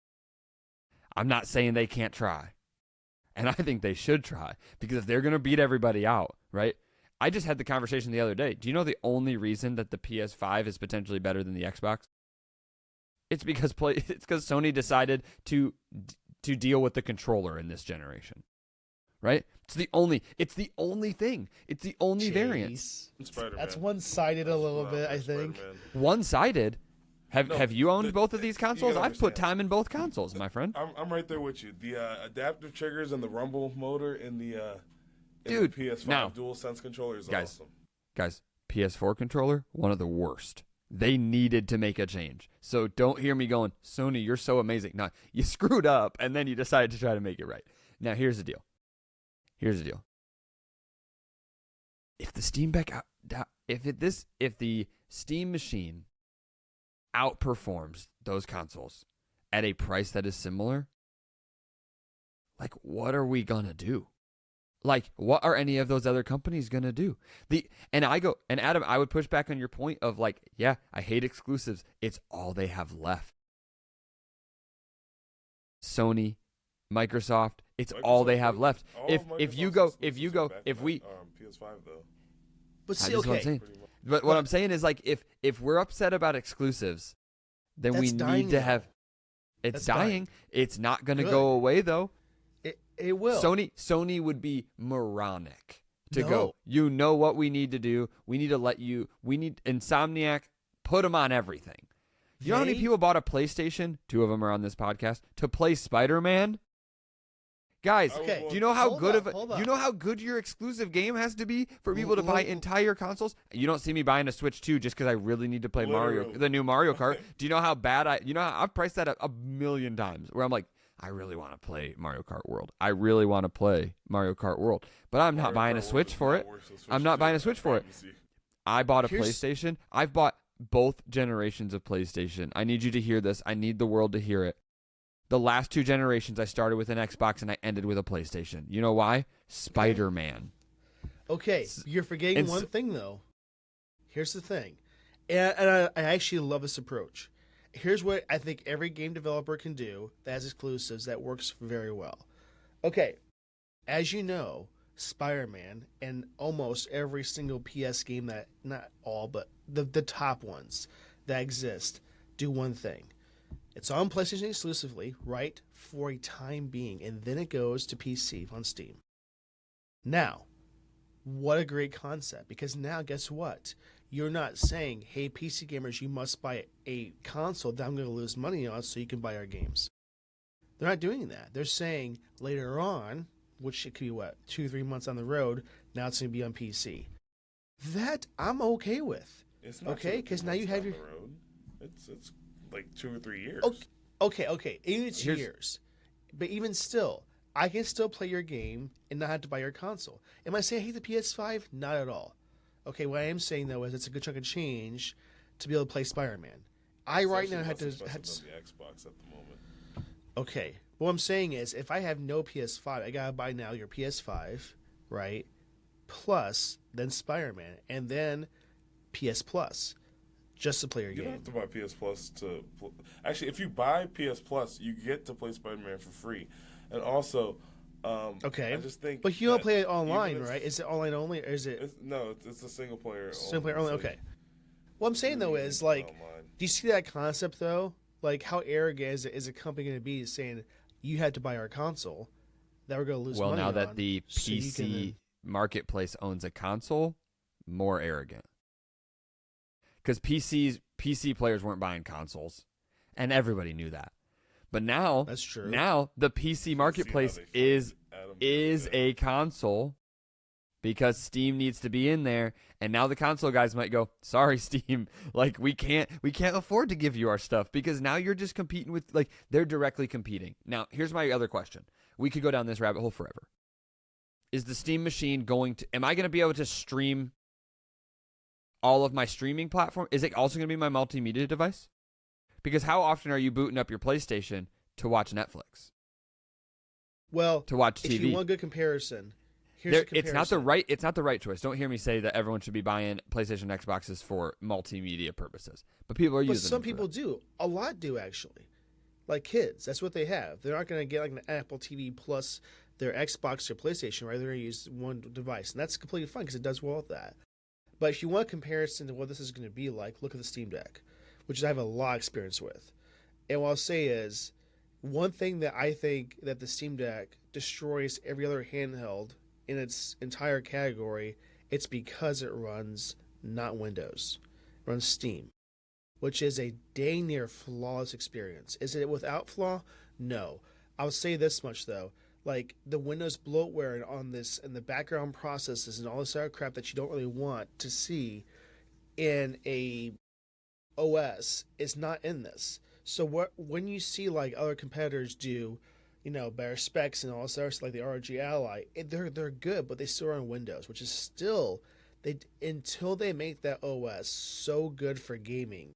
I'm not saying they can't try. and I think they should try, because if they're going to beat everybody out, right? I just had the conversation the other day. Do you know the only reason that the PS5 is potentially better than the Xbox? It's because Sony decided to deal with the controller in this generation, right? It's the only thing. It's the only variance. Spider-Man. That's one-sided a little bit, I think. Spider-Man. One-sided. Have you owned both of these consoles? gotta I've put understand. time in both consoles, my friend. I'm right there with you. The adaptive triggers and the rumble motor in the Dude, the PS5 now, DualSense controller is guys, awesome. Guys, PS4 controller, one of the worst. They needed to make a change. So don't hear me going, Sony, you're so amazing. No, you screwed up, and then you decided to try to make it right. Now, here's the deal. If the Steam if the Steam machine outperforms those consoles at a price that is similar, like, what are we gonna do? Like, what are any of those other companies gonna do? And Adam, I would push back on your point of, like, yeah, I hate exclusives. It's all they have left. Microsoft, it's all they have left. If we PS5 though. But see, That's what I'm okay, saying. But what I'm saying is, like, if we're upset about exclusives, then we That's dying need to now. have. It's That's dying. dying. It's not going to Good. go away, though. it will. Sony would be moronic to No. go, you know what we need to do? We need Insomniac, put them on everything. You know how many They- people bought a PlayStation? 2 of them are on this podcast to play Spider-Man. Guys, Okay. do you know how Hold good up. you know how good your exclusive game has to be for people to buy entire consoles? You don't see me buying a Switch 2 just because I really need to play Literally. the new Mario Kart. Do you know how bad I've priced that a million times where I'm like, I really want to play Mario Kart World. But I'm not buying a Switch for it. I'm not buying a Switch for it. I bought a PlayStation. I've bought both generations of PlayStation. I need you to hear this. I need the world to hear it. The last 2 generations, I started with an Xbox and I ended with a PlayStation. You know why? Spider-Man. Okay, you're forgetting one thing, though. Here's the thing. And I actually love this approach. Here's what I think every game developer can do that has exclusives that works very well. Okay, as you know, Spider-Man and almost every single PS game that, not all, but the top ones that exist, do one thing. It's on PlayStation exclusively, right, for a time being, and then it goes to PC on Steam. Now, what a great concept, because now guess what? You're not saying, hey, PC gamers, you must buy a console that I'm going to lose money on so you can buy our games. They're not doing that. They're saying later on, which it could be, 2-3 months on the road, now it's going to be on PC. That I'm okay with. It's not Okay, because now you have your... It's like 2 or 3 years. Okay. Even it's years. But even still, I can still play your game and not have to buy your console. Am I saying I hate the PS5? Not at all. Okay, what I am saying, though, is it's a good chunk of change to be able to play Spider-Man. Right now have to... the Xbox at the moment. Okay. What I'm saying is, if I have no PS5, I gotta buy now your PS5, right? Plus, then Spider-Man, and then PS Plus, just to play your You game. don't have to buy PS Plus to... Actually, if you buy PS Plus, you get to play Spider-Man for free. And also... okay. I just think but you don't that play it online, even if- right? Is it online only, or is it... It's a single player. Single player only? It's like Okay. What I'm saying, though, is, like... online. Do you see that concept, though? Like, how arrogant is a company going to be saying, you had to buy our console, that we're going to lose money on? Well, now that the so you PC can marketplace owns a console, more arrogant. Because PC players weren't buying consoles, and everybody knew that. But now, That's true. Now the PC marketplace is a console, because Steam needs to be in there, and now the console guys might go, sorry, Steam, like we can't afford to give you our stuff, because now you're just competing with, like, they're directly competing. Now, here's my other question. We could go down this rabbit hole forever. Is the Steam machine am I going to be able to stream all of my streaming platform? Is it also going to be my multimedia device? Because how often are you booting up your PlayStation to watch Netflix? Well, To watch if TV? you want a good comparison, here's a comparison. It's not the right choice. Don't hear me say that everyone should be buying PlayStation Xboxes for multimedia purposes. But people are But using some them for people that. do. A lot do, actually. Like kids. That's what they have. They're not going to get like an Apple TV Plus their Xbox or PlayStation, right? They're going to use one device, and that's completely fine because it does well with that. But if you want a comparison to what this is going to be like, look at the Steam Deck, which I have a lot of experience with. And what I'll say is, one thing that I think that the Steam Deck destroys every other handheld in its entire category, it's because it runs not Windows. It runs Steam, which is a dang near flawless experience. Is it without flaw? No. I'll say this much, though. Like, the Windows bloatware on this and the background processes and all this other crap that you don't really want to see in a OS is not in this. So when you see like other competitors do, better specs and all this other stuff, like the ROG Ally, they're good, but they still run Windows, which is still until they make that OS so good for gaming,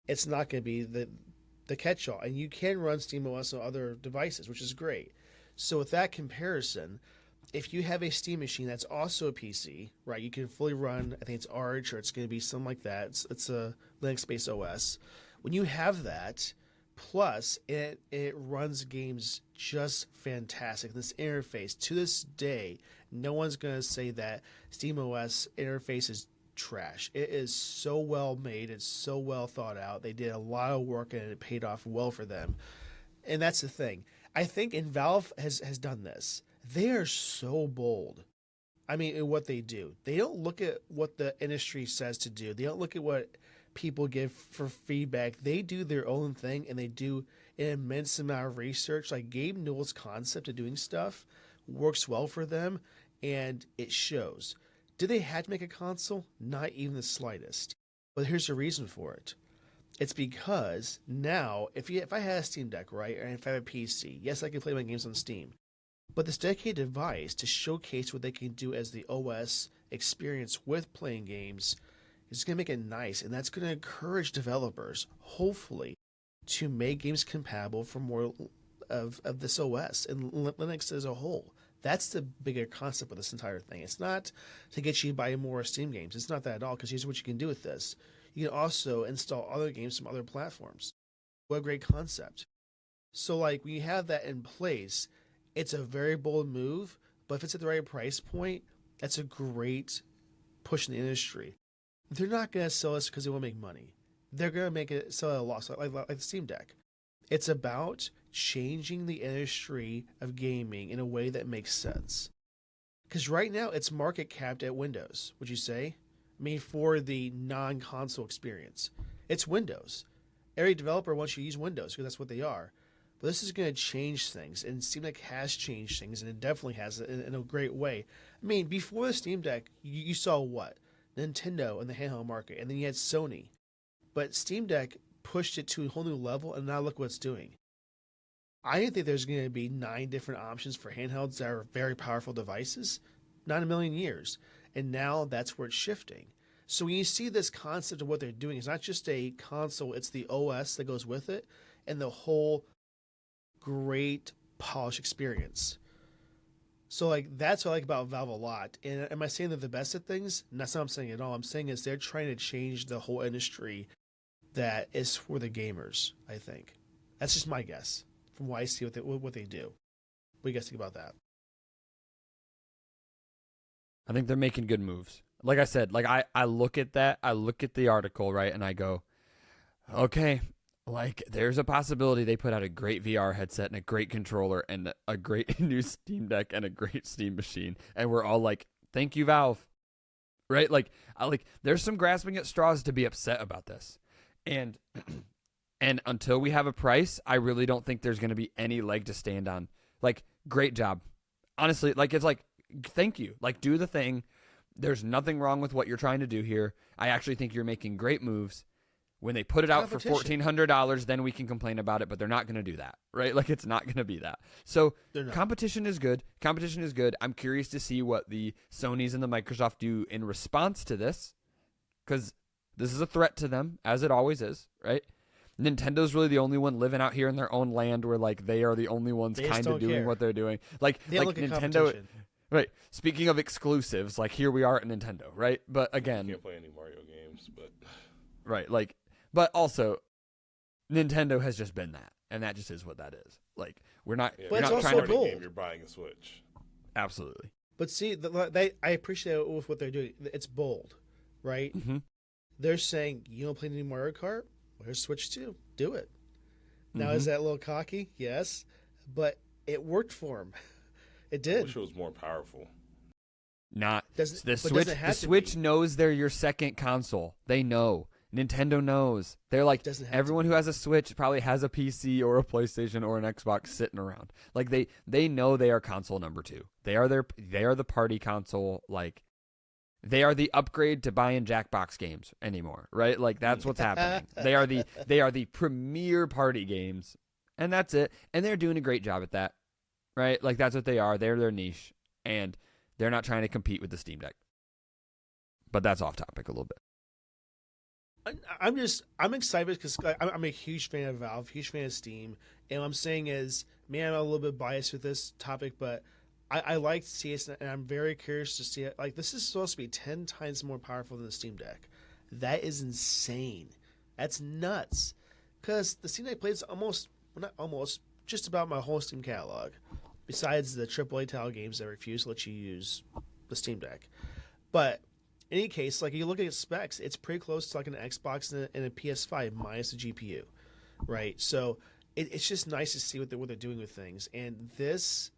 it's not going to be the catch-all. And you can run SteamOS on other devices, which is great. So with that comparison, if you have a Steam machine that's also a PC, right, you can fully run, I think it's Arch, or it's going to be something like that. It's a Linux-based OS. When you have that, plus it runs games just fantastic. This interface, to this day, no one's going to say that SteamOS interface is trash. It is so well made. It's so well thought out. They did a lot of work and it paid off well for them. And that's the thing. I think, and Valve has done this. They are so bold. I mean, in what they do. They don't look at what the industry says to do. They don't look at what people give for feedback. They do their own thing, and they do an immense amount of research. Like Gabe Newell's concept of doing stuff works well for them, and it shows. Did they have to make a console? Not even the slightest. But here's the reason for it. It's because now, if I had a Steam Deck, right, and if I have a PC, yes, I can play my games on Steam. But this dedicated device to showcase what they can do as the OS experience with playing games is going to make it nice, and that's going to encourage developers, hopefully, to make games compatible for more of this OS and Linux as a whole. That's the bigger concept of this entire thing. It's not to get you to buy more Steam games. It's not that at all, because here's what you can do with this. You can also install other games from other platforms. What a great concept. So, like, when you have that in place, it's a very bold move, but if it's at the right price point, that's a great push in the industry. They're not going to sell this because they want to make money. They're going to make it sell at a loss, like the Steam Deck. It's about changing the industry of gaming in a way that makes sense. Because right now, it's market capped at Windows, would you say? I mean, for the non-console experience. It's Windows. Every developer wants you to use Windows because that's what they are. But this is going to change things, and Steam Deck has changed things, and it definitely has in a great way. I mean, before the Steam Deck, you saw what? Nintendo in the handheld market, and then you had Sony. But Steam Deck pushed it to a whole new level, and now look what it's doing. I didn't think there's going to be 9 different options for handhelds that are very powerful devices. Not in a million years. And now that's where it's shifting. So when you see this concept of what they're doing, it's not just a console, it's the OS that goes with it, and the whole great polished experience. So, like, that's what I like about Valve a lot. And am I saying they're the best at things? That's not what I'm saying at all. I'm saying is they're trying to change the whole industry that is for the gamers, I think. That's just my guess from what I see what they do. What do you guys think about that? I think they're making good moves. Like I said, like I look at that, I look at the article, right, and I go, okay, like there's a possibility they put out a great VR headset and a great controller and a great new Steam Deck and a great Steam machine, and we're all like, thank you, Valve. Right? Like there's some grasping at straws to be upset about this. And until we have a price, I really don't think there's going to be any leg to stand on. Like, great job. Honestly, like it's like, thank you. Like, do the thing. There's nothing wrong with what you're trying to do here. I actually think you're making great moves. When they put it out for $1,400, then we can complain about it, but they're not going to do that, right? Like, it's not going to be that. So competition is good. Competition is good. I'm curious to see what the Sonys and the Microsoft do in response to this, because this is a threat to them, as it always is, right? Nintendo's really the only one living out here in their own land where, like, they are the only ones kind of doing what they're doing. Like Nintendo... Right. Speaking of exclusives, like, here we are at Nintendo, right? But again... You can't play any Mario games, but... Right, like... But also, Nintendo has just been that. and that just is what that is. Like we're not, Yeah, we're But it's not also trying to bold. game. You're buying a Switch. absolutely. But see, I appreciate it with what they're doing. It's bold, right? Mm-hmm. They're saying, you don't play any Mario Kart? Well, here's Switch 2. Do it. Now, Mm-hmm. is that a little cocky? Yes. But it worked for him. It I did. wish it was more powerful. Not Doesn't- the but Switch. doesn't have The to Switch be. knows they're your second console. They know. Nintendo knows. They're like Doesn't have to everyone who has a Switch probably has a PC or a PlayStation or an Xbox sitting around. Like they know they are console number 2. They are the party console. Like they are the upgrade to buying Jackbox games anymore, right? Like that's what's happening. They are the premier party games, and that's it. And they're doing a great job at that, right? Like that's what they are. They're their niche, and they're not trying to compete with the Steam Deck. But that's off topic a little bit. I'm excited because I'm a huge fan of Valve, huge fan of Steam, and what I'm saying is, man, I'm a little bit biased with this topic, but I like to see it, and I'm very curious to see it. Like, this is supposed to be 10 times more powerful than the Steam Deck. That is insane. That's nuts. Because the Steam Deck plays just about my whole Steam catalog, besides the AAA title games that refuse to let you use the Steam Deck. But in any case, like, you look at specs, it's pretty close to like an Xbox and a PS5 minus the GPU, right? So it's just nice to see what they're doing with things. And this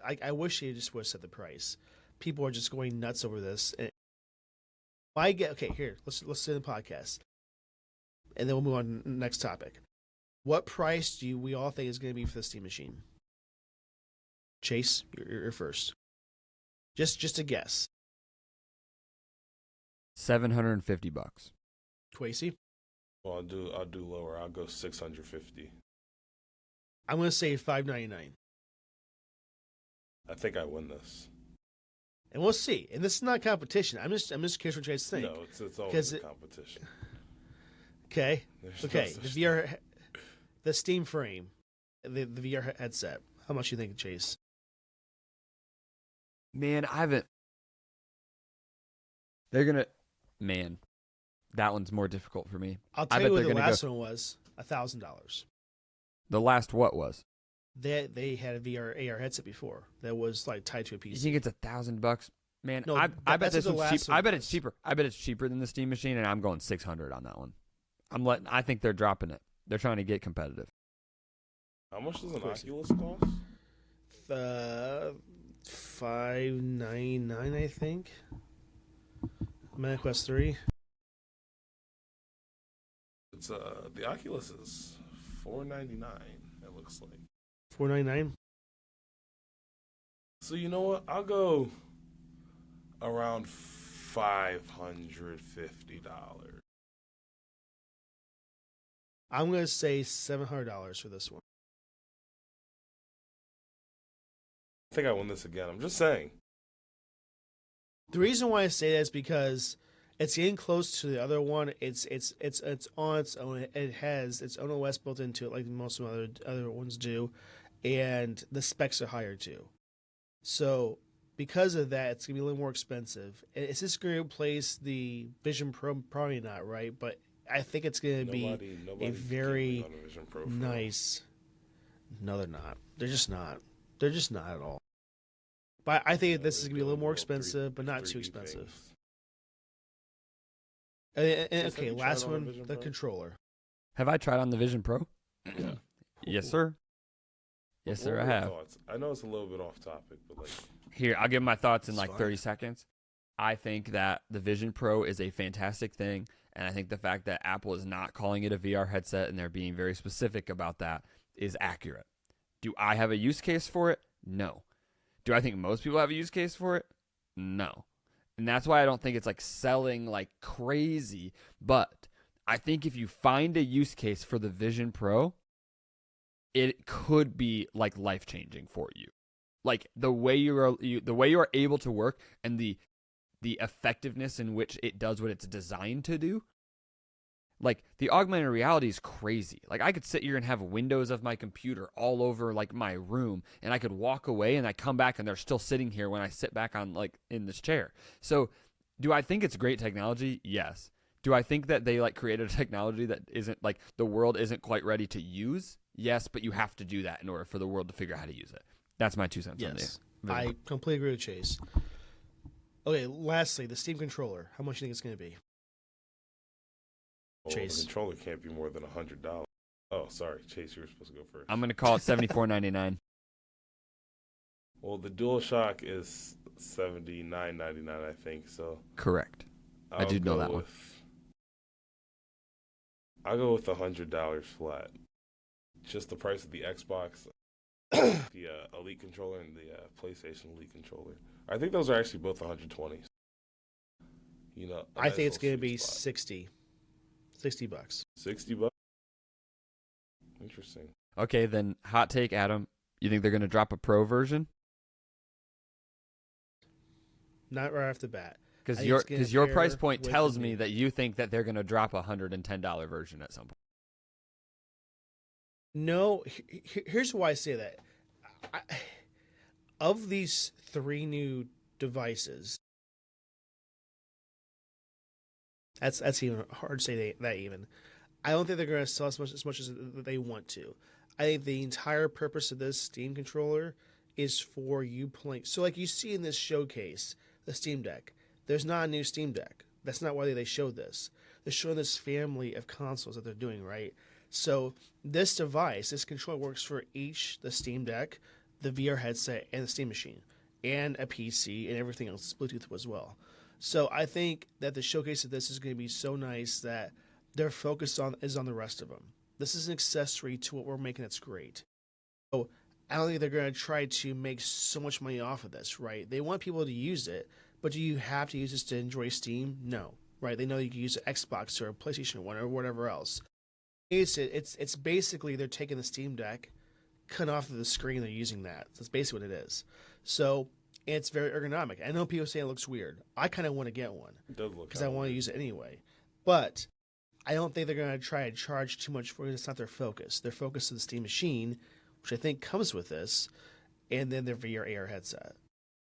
I wish they just would have set the price. People are just going nuts over this. And here, let's end the podcast, and then we'll move on to the next topic. What price do we all think is going to be for the Steam Machine? Chase, you're first. Just a guess. $750. Kwesi? Well, I'll do lower. I'll go 650. I'm going to say $599. I think I win this. And we'll see. And this is not competition. I'm just curious what you guys think. No, it's always 'Cause a competition. Okay. There's no Okay. such The thing. VR, the Steam frame, the VR headset. How much you think, Chase? Man, I haven't. They're gonna. Man, that one's more difficult for me. I'll I tell bet you what they're the gonna last one was. $1,000. The last what was? They had a VR AR headset before that was like tied to a You PC. think it's $1,000? Man, No, I bet that's this what the one's last cheap. I one bet was. it's cheaper. I bet it's cheaper than the Steam Machine, and I'm going 600 on that one. I think they're dropping it. They're trying to get competitive. How much does an Crazy. Oculus cost? $599, I think. MetaQuest 3. It's the Oculus is $499. It looks like. $499. So you know what? I'll go around $550. I'm gonna say $700 for this one. I think I win this again. I'm just saying. The reason why I say that is because it's getting close to the other one. It's on its own. It has its own OS built into it, like most of the other ones do, and the specs are higher too. So because of that, it's gonna be a little more expensive. Is this going to replace the Vision Pro? Probably not, right? But I think it's going to be Nobody's very gaming on a Vision Pro for nice. No, they're not. They're just not. They're just not at all. But I think this is going to be a little more expensive, but not too 3D expensive. things. And, Chase, have okay, you last tried on a one, Vision the Pro? controller. Have I tried on the Vision Pro? Yeah. Yes, sir. Yes, What sir, were I your have. thoughts? I know it's a little bit off topic, but like, Here, I'll give my thoughts in It's like fine. 30 seconds. I think that the Vision Pro is a fantastic thing, and I think the fact that Apple is not calling it a VR headset and they're being very specific about that is accurate. Do I have a use case for it? No. Do I think most people have a use case for it? No. And that's why I don't think it's like selling like crazy, but I think if you find a use case for the Vision Pro, it could be like life-changing for you. Like the way you are able to work and the effectiveness in which it does what it's designed to do. Like the augmented reality is crazy. Like I could sit here and have windows of my computer all over like my room, and I could walk away and I come back and they're still sitting here when I sit back on like in this chair. So do I think it's great technology? Yes. Do I think that they like created a technology that isn't like the world isn't quite ready to use? Yes, but you have to do that in order for the world to figure out how to use it. That's my 2 cents on Yes, the I completely agree with Chase. Okay, lastly, the Steam controller. How much do you think it's going to be? Well, Chase. the controller can't be more than $100. Oh, sorry, Chase, you were supposed to go first. I'm going to call it $74.99. Well, the DualShock is $79.99, I think. So Correct. I do know that one. I'll go with $100 flat. Just the price of the Xbox, the Elite controller, and the PlayStation Elite controller. I think those are actually both 120s. You know, I think it's going to be 60 bucks. $60. Interesting. Okay, then hot take, Adam. You think they're going to drop a pro version? Not right off the bat. Because your price point with tells the me new- that you think that they're going to drop a $110 version at some point. No, here's why I say that. Of these 3 new devices, that's even hard to say that even. I don't think they're going to sell as much as they want to. I think the entire purpose of this Steam controller is for you playing. So, like you see in this showcase, the Steam Deck, there's not a new Steam Deck. That's not why they showed this. They're showing this family of consoles that they're doing, right? So this device, this controller works for each, the Steam Deck, the VR headset, and the Steam Machine, and a PC, and everything else, Bluetooth as well. So I think that the showcase of this is going to be so nice that their focus is on the rest of them. This is an accessory to what we're making that's great. So I don't think they're going to try to make so much money off of this, right? They want people to use it, but do you have to use this to enjoy Steam? No, right? They know you can use an Xbox or a PlayStation 1 or whatever else. It's basically they're taking the Steam Deck, cutting off of the screen, they're using that. That's basically what it is. So it's very ergonomic. I know people say it looks weird. I kind of want to get one. It does look because I want to use it anyway. But I don't think they're going to try to charge too much for it. It's not their focus. Their focus is the Steam Machine, which I think comes with this, and then their VR AR headset.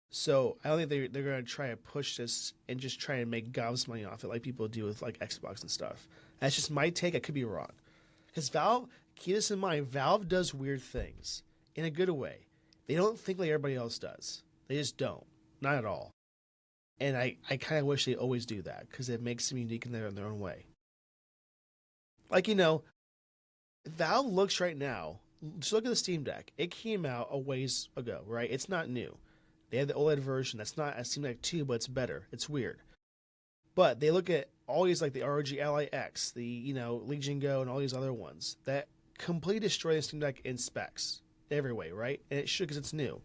So I don't think they're going to try to push this and just try and make gobs money off it like people do with like Xbox and stuff. That's just my take. I could be wrong. Because Valve, keep this in mind, Valve does weird things in a good way. They don't think like everybody else does. They just don't. Not at all. And I kind of wish they always do that because it makes them unique in their own way. Like, you know, Valve looks right now, just look at the Steam Deck. It came out a ways ago, right? It's not new. They have the OLED version. That's not a Steam Deck 2, but it's better. It's weird. But they look at all these, like the ROG Ally X, the, you know, Legion Go, and all these other ones that completely destroy the Steam Deck in specs every way, right? And it should because it's new.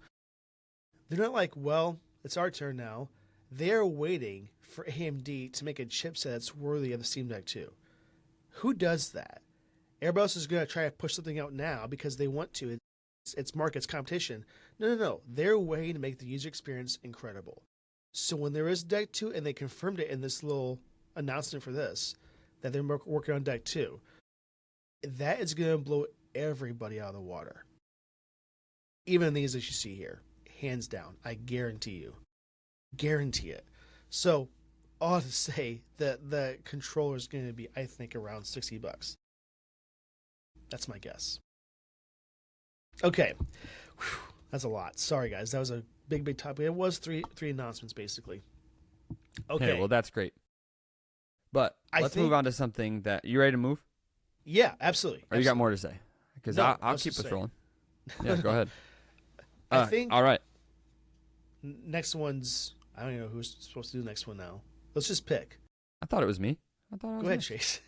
They're not like, well, it's our turn now. They're waiting for AMD to make a chipset that's worthy of the Steam Deck 2. Who does that? Everybody else is going to try to push something out now because they want to. It's market's competition. No. They're waiting to make the user experience incredible. So when there is Deck 2, and they confirmed it in this little announcement for this, that they're working on Deck 2, that is going to blow everybody out of the water. Even these that you see here. Hands down. I guarantee you. Guarantee it. So, all to say that the controller is going to be, I think, around $60. That's my guess. Okay. Whew. That's a lot. Sorry, guys. That was a big topic. It was three announcements, basically. Okay. Hey, well, that's great. But let's move on to something that... You ready to move? Yeah, absolutely. Or you got more to say? Because No, I'll keep us rolling. Yeah, go ahead. I think... All right. Next one's... I don't even know who's supposed to do the next one now. Let's just pick. I thought it was me. Go ahead, Chase.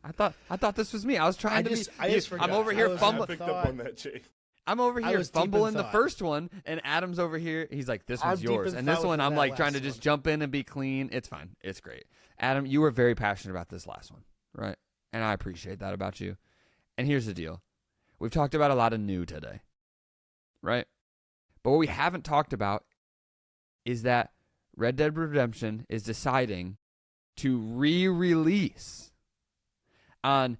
I thought this was me. I was trying to be... I just forgot. I'm over here fumbling. I picked up on that, Chase. I'm over here fumbling the thought. first one, and Adam's over here. He's like, this one's I'm deep yours. in And this thought one, with I'm that like trying to last just one. jump in and be clean. It's fine. It's great. Adam, you were very passionate about this last one, right? And I appreciate that about you. And here's the deal. We've talked about a lot of new today, right? But what we haven't talked about is that Red Dead Redemption is deciding to re-release on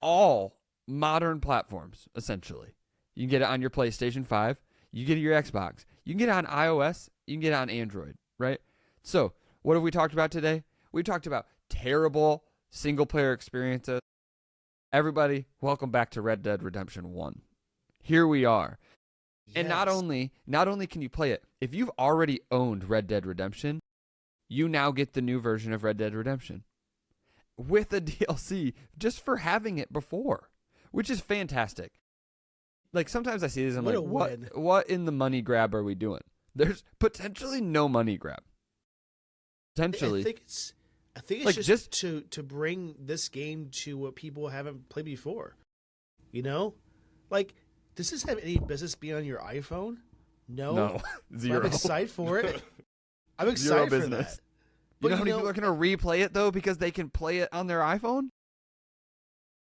all modern platforms, essentially. You can get it on your PlayStation 5. You can get it on your Xbox. You can get it on iOS. You can get it on Android, right? So, what have we talked about today? We talked about terrible single-player experiences. Everybody, welcome back to Red Dead Redemption 1. Here we are. And not only can you play it, if you've already owned Red Dead Redemption, you now get the new version of Red Dead Redemption with a DLC just for having it before, which is fantastic. Like, sometimes I see this and I'm like, what in the money grab are we doing? There's potentially no money grab. Potentially. I think it's like just to bring this game to what people haven't played before. You know? Like, does this have any business being on your iPhone? No. Zero. I'm excited for it. I'm excited for that. You know how many people are going to replay it, though, because they can play it on their iPhone?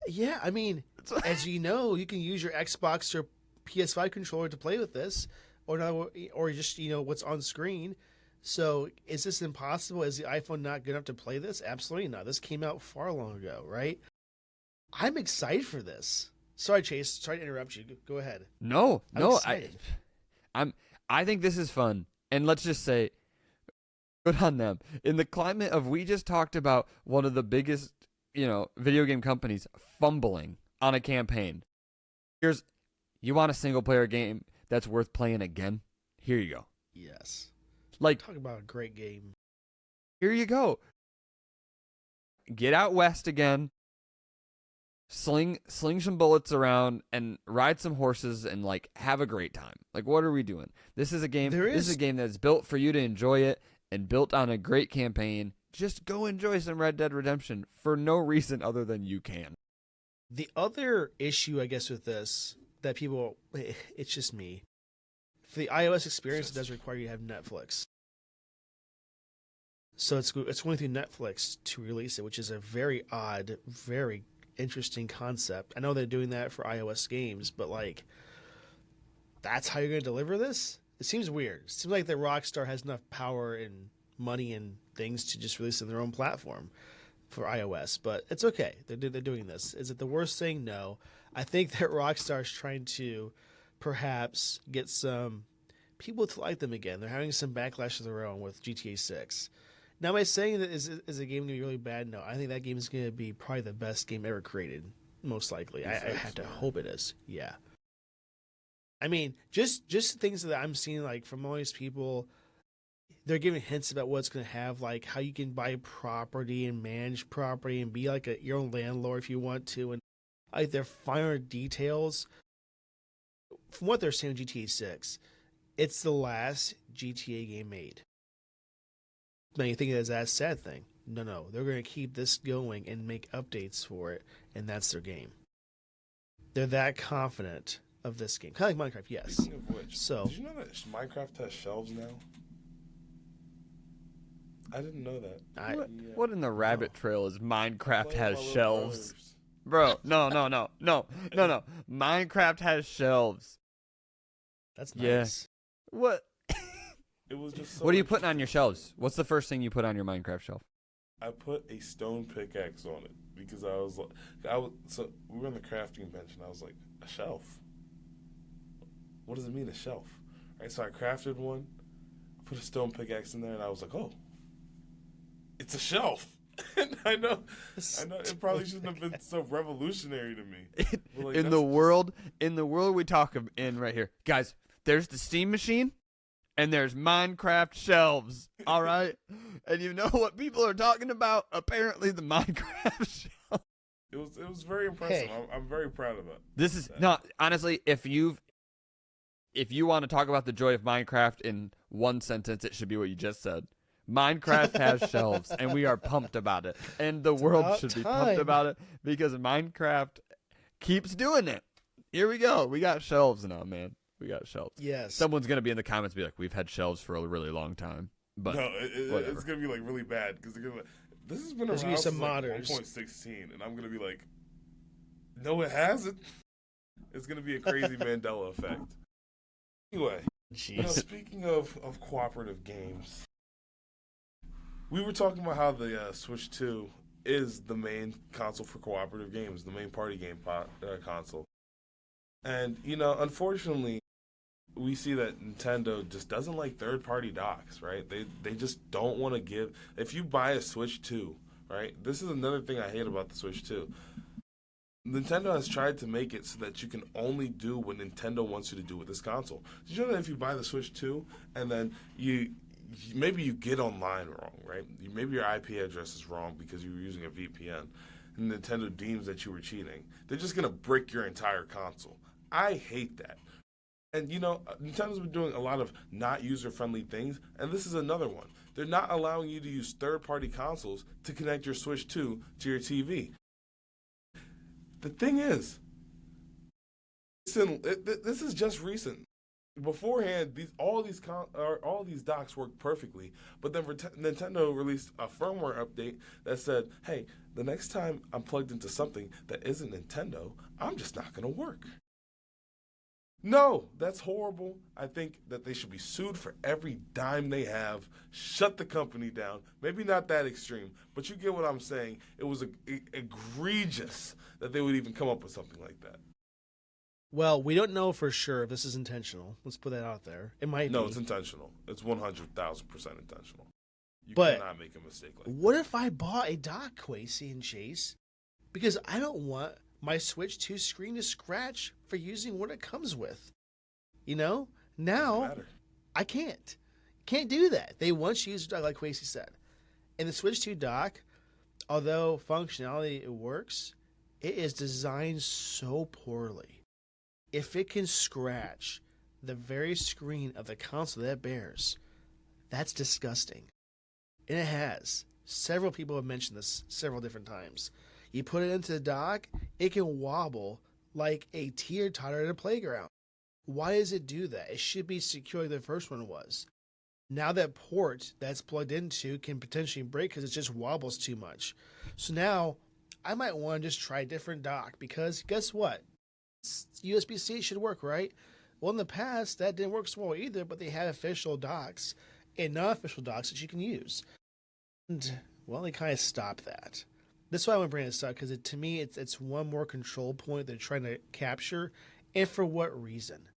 Yeah, I mean, as you know, you can use your Xbox or PS5 controller to play with this, or just, what's on screen. So is this impossible? Is the iPhone not good enough to play this? Absolutely not. This came out far long ago, right? I'm excited for this. Sorry, Chase. Sorry to interrupt you. Go ahead. No. I think this is fun. And let's just say, good on them. In the climate of, we just talked about one of the biggest, video game companies fumbling on a campaign. You want a single player game that's worth playing again? Here you go. Yes. Like, talk about a great game. Here you go. Get out west again. Sling some bullets around and ride some horses and have a great time. Like, what are we doing? This is a game. This is a game that's built for you to enjoy it and built on a great campaign. Just go enjoy some Red Dead Redemption for no reason other than you can. The other issue, I guess, with this that people, it's just me. For the iOS experience, it does require you to have Netflix. So it's going through Netflix to release it, which is a very odd, very interesting concept. I know they're doing that for iOS games, but that's how you're going to deliver this? It seems weird. It seems like that Rockstar has enough power and money and things to just release it on their own platform for iOS, but it's okay. They're doing this. Is it the worst thing? No. I think that Rockstar is trying to perhaps get some people to like them again. They're having some backlash of their own with GTA 6. Now, am I saying that is a game going to be really bad? No. I think that game is going to be probably the best game ever created, most likely. I have to hope it is. Yeah. I mean, just things that I'm seeing from all these people, they're giving hints about what it's going to have, like how you can buy property and manage property and be your own landlord if you want to, and their finer details. From what they're saying with GTA 6, it's the last GTA game made. Now you think that's a sad thing. No. They're going to keep this going and make updates for it, and that's their game. They're that confident of this game. Kind of like Minecraft, yes. Speaking of which, so, did you know that Minecraft has shelves now? I didn't know that. What in the rabbit trail is Minecraft has shelves? Bro, no. Minecraft has shelves. That's nice. Yeah. What? It was just. What are you putting on your shelves? What's the first thing you put on your Minecraft shelf? I put a stone pickaxe on it because so we were on the crafting bench and I was like, a shelf. What does it mean, a shelf? Right, so I crafted one, put a stone pickaxe in there, and I was like, oh, it's a shelf. And I know, it probably shouldn't have been so revolutionary to me. In the world we talk in right here, guys, there's the steam machine, and there's Minecraft shelves. All right, and you know what people are talking about? Apparently, the Minecraft shelf. It was very impressive. Hey. I'm very proud of it. This is no, honestly, if you want to talk about the joy of Minecraft in one sentence, it should be what you just said. Minecraft has shelves, and we are pumped about it. And the world should be pumped about it because Minecraft keeps doing it. Here we go. We got shelves now, man. We got shelves. Yes. Someone's going to be in the comments be like, we've had shelves for a really long time. But no, it's going to be really bad because this has been around since 1.16, and I'm going to be like, no, it hasn't. It's going to be a crazy Mandela effect. Anyway, speaking of cooperative games, we were talking about how the Switch 2 is the main console for cooperative games, the main party game console. And, unfortunately, we see that Nintendo just doesn't like third-party docks, right? They just don't want to give... If you buy a Switch 2, right? This is another thing I hate about the Switch 2. Nintendo has tried to make it so that you can only do what Nintendo wants you to do with this console. Did you know that if you buy the Switch 2 and then maybe you get online wrong, right? Maybe your IP address is wrong because you were using a VPN, and Nintendo deems that you were cheating. They're just going to brick your entire console. I hate that. And, you know, Nintendo's been doing a lot of not user-friendly things, and this is another one. They're not allowing you to use third-party consoles to connect your Switch 2 to your TV. The thing is, this is just recent. Beforehand, all these docks worked perfectly, but then Nintendo released a firmware update that said, hey, the next time I'm plugged into something that isn't Nintendo, I'm just not going to work. No, that's horrible. I think that they should be sued for every dime they have. Shut the company down. Maybe not that extreme, but you get what I'm saying. It was egregious that they would even come up with something like that. Well, we don't know for sure if this is intentional. Let's put that out there. It might be. No, it's intentional. It's 100,000% intentional. You But cannot make a mistake like that. what if I bought a dock, Kwesi and Chase? Because I don't want my Switch 2 screen to scratch for using what it comes with. You know? Now, Doesn't matter. I can't. Can't do that. They want you to use a dock, like Kwesi said. And the Switch 2 dock, although functionality it works, it is designed so poorly. If it can scratch the very screen of the console that it bears, that's disgusting. And it has. Several people have mentioned this several different times. You put it into the dock, it can wobble like a teeter-totter at a playground. Why does it do that? It should be secure like the first one was. Now that port that's plugged into can potentially break because it just wobbles too much. So now I might want to just try a different dock because guess what? USB-C should work, right? Well, in the past, that didn't work so well either, but they had official docks and non-official docks that you can use. And, well, they kind of stopped that. That's why I want to bring this up, because to me, it's one more control point they're trying to capture, and for what reason?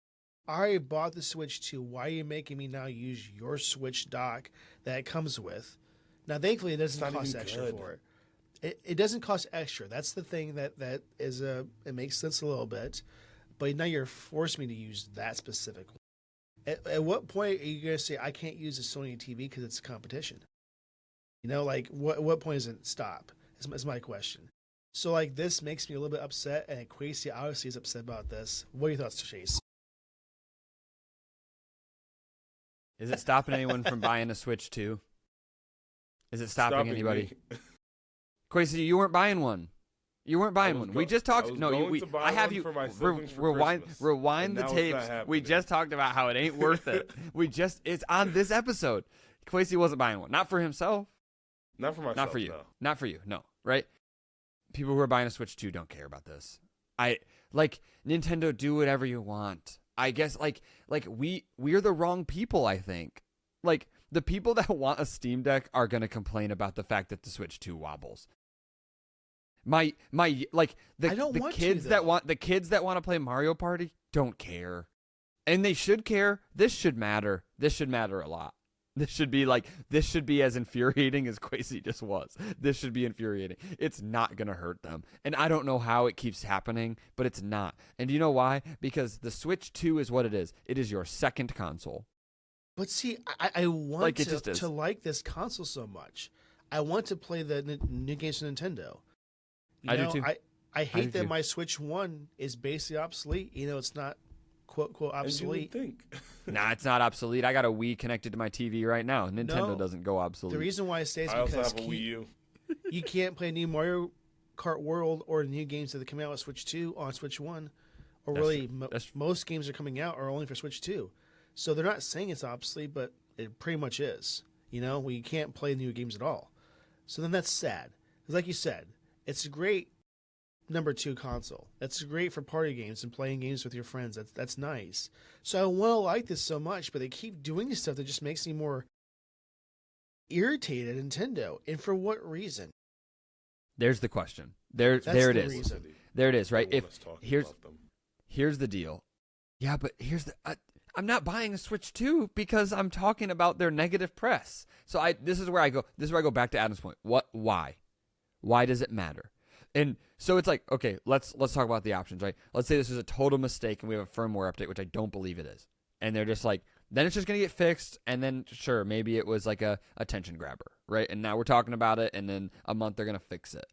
I already bought the Switch 2. Why are you making me now use your Switch dock that it comes with? Now, thankfully, it doesn't cost extra for it. It doesn't cost extra. That's the thing that is it makes sense a little bit, but now you're forcing me to use that specific one. At what point are you going to say I can't use a Sony TV because it's a competition? You know, like what point does it stop? Is my question. So like this makes me a little bit upset, and Kwesi obviously is upset about this. What are your thoughts, Chase? Is it stopping anyone from buying a Switch 2? Is it stopping anybody? Me. Kwesi, you weren't buying one. You weren't buying one. We just talked. No, I have you. Rewind the tapes. We just talked about how it ain't worth it. It's on this episode. Kwesi wasn't buying one. Not for himself. Not for myself. Not for you. No. Not for you. No. Right? People who are buying a Switch 2 don't care about this. Nintendo, do whatever you want. I guess we're the wrong people, I think. Like the people that want a Steam Deck are going to complain about the fact that the Switch 2 wobbles. The kids that want to play Mario Party don't care. And they should care. This should matter. This should matter a lot. This should be as infuriating as Kwesi just was. This should be infuriating. It's not going to hurt them. And I don't know how it keeps happening, but it's not. And do you know why? Because the Switch 2 is what it is. It is your second console. But see, I want to like this console so much. I want to play the new games from Nintendo. Do too. I hate that my Switch 1 is basically obsolete. You know, it's not quote obsolete. And you would think. Nah, it's not obsolete. I got a Wii connected to my TV right now. Nintendo doesn't go obsolete. The reason why I say is I because also have a Wii U. You can't play new Mario Kart World or new games that come out with Switch 2 on Switch 1. Or really, most games are coming out are only for Switch 2. So they're not saying it's obsolete, but it pretty much is. You know, where you can't play new games at all. So then that's sad. Because like you said, it's a great number 2 console. That's great for party games and playing games with your friends. That's nice. So I want to like this so much, but they keep doing this stuff that just makes me more irritated at Nintendo. And for what reason? There's the question. There it is. Reason. There it is, right? Here's the deal. Yeah, but I'm not buying a Switch 2 because I'm talking about their negative press. So this is where I go back to Adam's point. Why? Why does it matter? And so it's like, okay, let's talk about the options, right? Let's say this is a total mistake and we have a firmware update, which I don't believe it is. And they're just like, then it's just going to get fixed. And then, sure, maybe it was like a attention grabber, right? And now we're talking about it, and then a month they're going to fix it.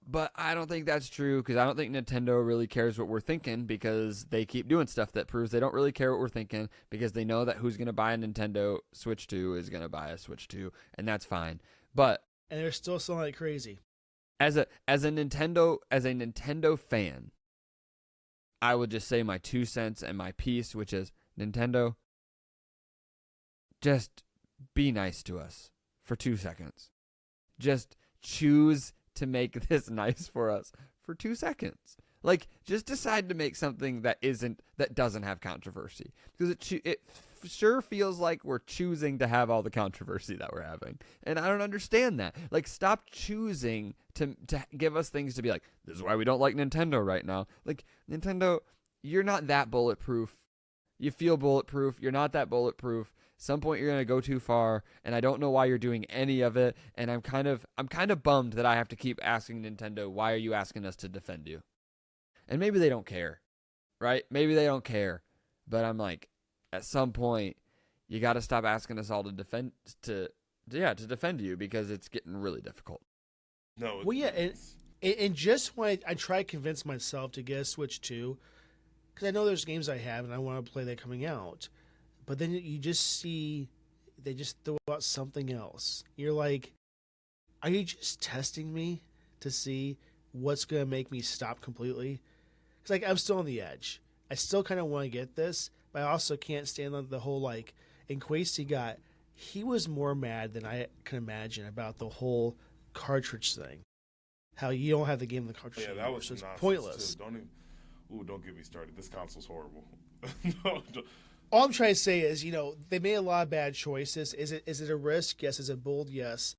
But I don't think that's true, because I don't think Nintendo really cares what we're thinking, because they keep doing stuff that proves they don't really care what we're thinking, because they know that who's going to buy a Nintendo Switch 2 is going to buy a Switch 2, and that's fine. But And they're still selling like crazy. as a Nintendo fan, I would just say my 2 cents and my piece, which is Nintendo, just be nice to us for 2 seconds. Just choose to make this nice for us for 2 seconds. Like, just decide to make something that doesn't have controversy, because it sure feels like we're choosing to have all the controversy that we're having, and I don't understand that. Like, stop choosing to give us things to be like, this is why we don't like Nintendo right now. Like, Nintendo, you're not that bulletproof. You feel bulletproof. You're not that bulletproof. Some point you're going to go too far, and I don't know why you're doing any of it, and I'm kind of bummed that I have to keep asking Nintendo, why are you asking us to defend you? And maybe they don't care, right? Maybe they don't care. But I'm like, at some point, you got to stop asking us all to defend you, because it's getting really difficult. No. Well, yeah, and just when I try to convince myself to get a Switch 2, because I know there's games I have and I want to play that coming out, but then you just see they just throw out something else. You're like, are you just testing me to see what's going to make me stop completely? Because like, I'm still on the edge. I still kind of want to get this, but I also can't stand on the whole, like, and Kwesi he was more mad than I can imagine about the whole cartridge thing. How you don't have the game in the cartridge Yeah, that anymore, was so it's nonsense, pointless. Too. Don't get me started. This console's horrible. No, don't. All I'm trying to say is, they made a lot of bad choices. Is it a risk? Yes. Is it bold? Yes.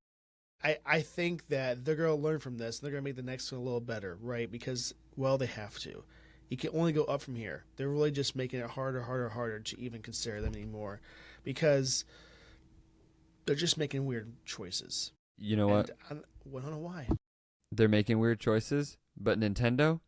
I think that they're going to learn from this, and they're going to make the next one a little better, right? Because, well, they have to. You can only go up from here. They're really just making it harder to even consider them anymore, because they're just making weird choices. You know what? I don't know why. They're making weird choices, but Nintendo,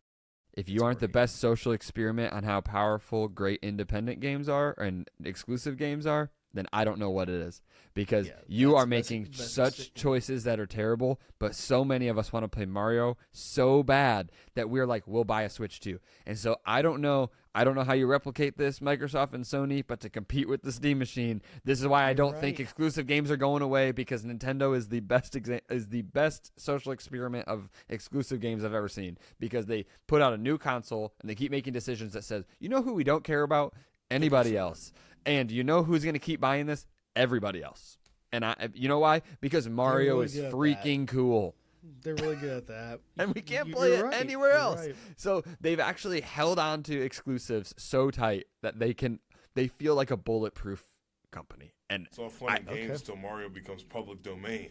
if you aren't the best social experiment on how powerful great independent games are and exclusive games are, then I don't know what it is. Because you are making such choices that are terrible, but so many of us want to play Mario so bad that we're like, we'll buy a Switch 2. And so I don't know how you replicate this, Microsoft and Sony, but to compete with the Steam machine, this is why I don't think exclusive games are going away, because Nintendo is the best social experiment of exclusive games I've ever seen, because they put out a new console and they keep making decisions that says, you know who we don't care about? Anybody else. And you know who's going to keep buying this? Everybody else. And you know why? Because Mario is freaking cool. They're really good at that. And we can't play it anywhere else. Right. So they've actually held on to exclusives so tight that they feel like a bulletproof company. And it's all fun and games till Mario becomes public domain.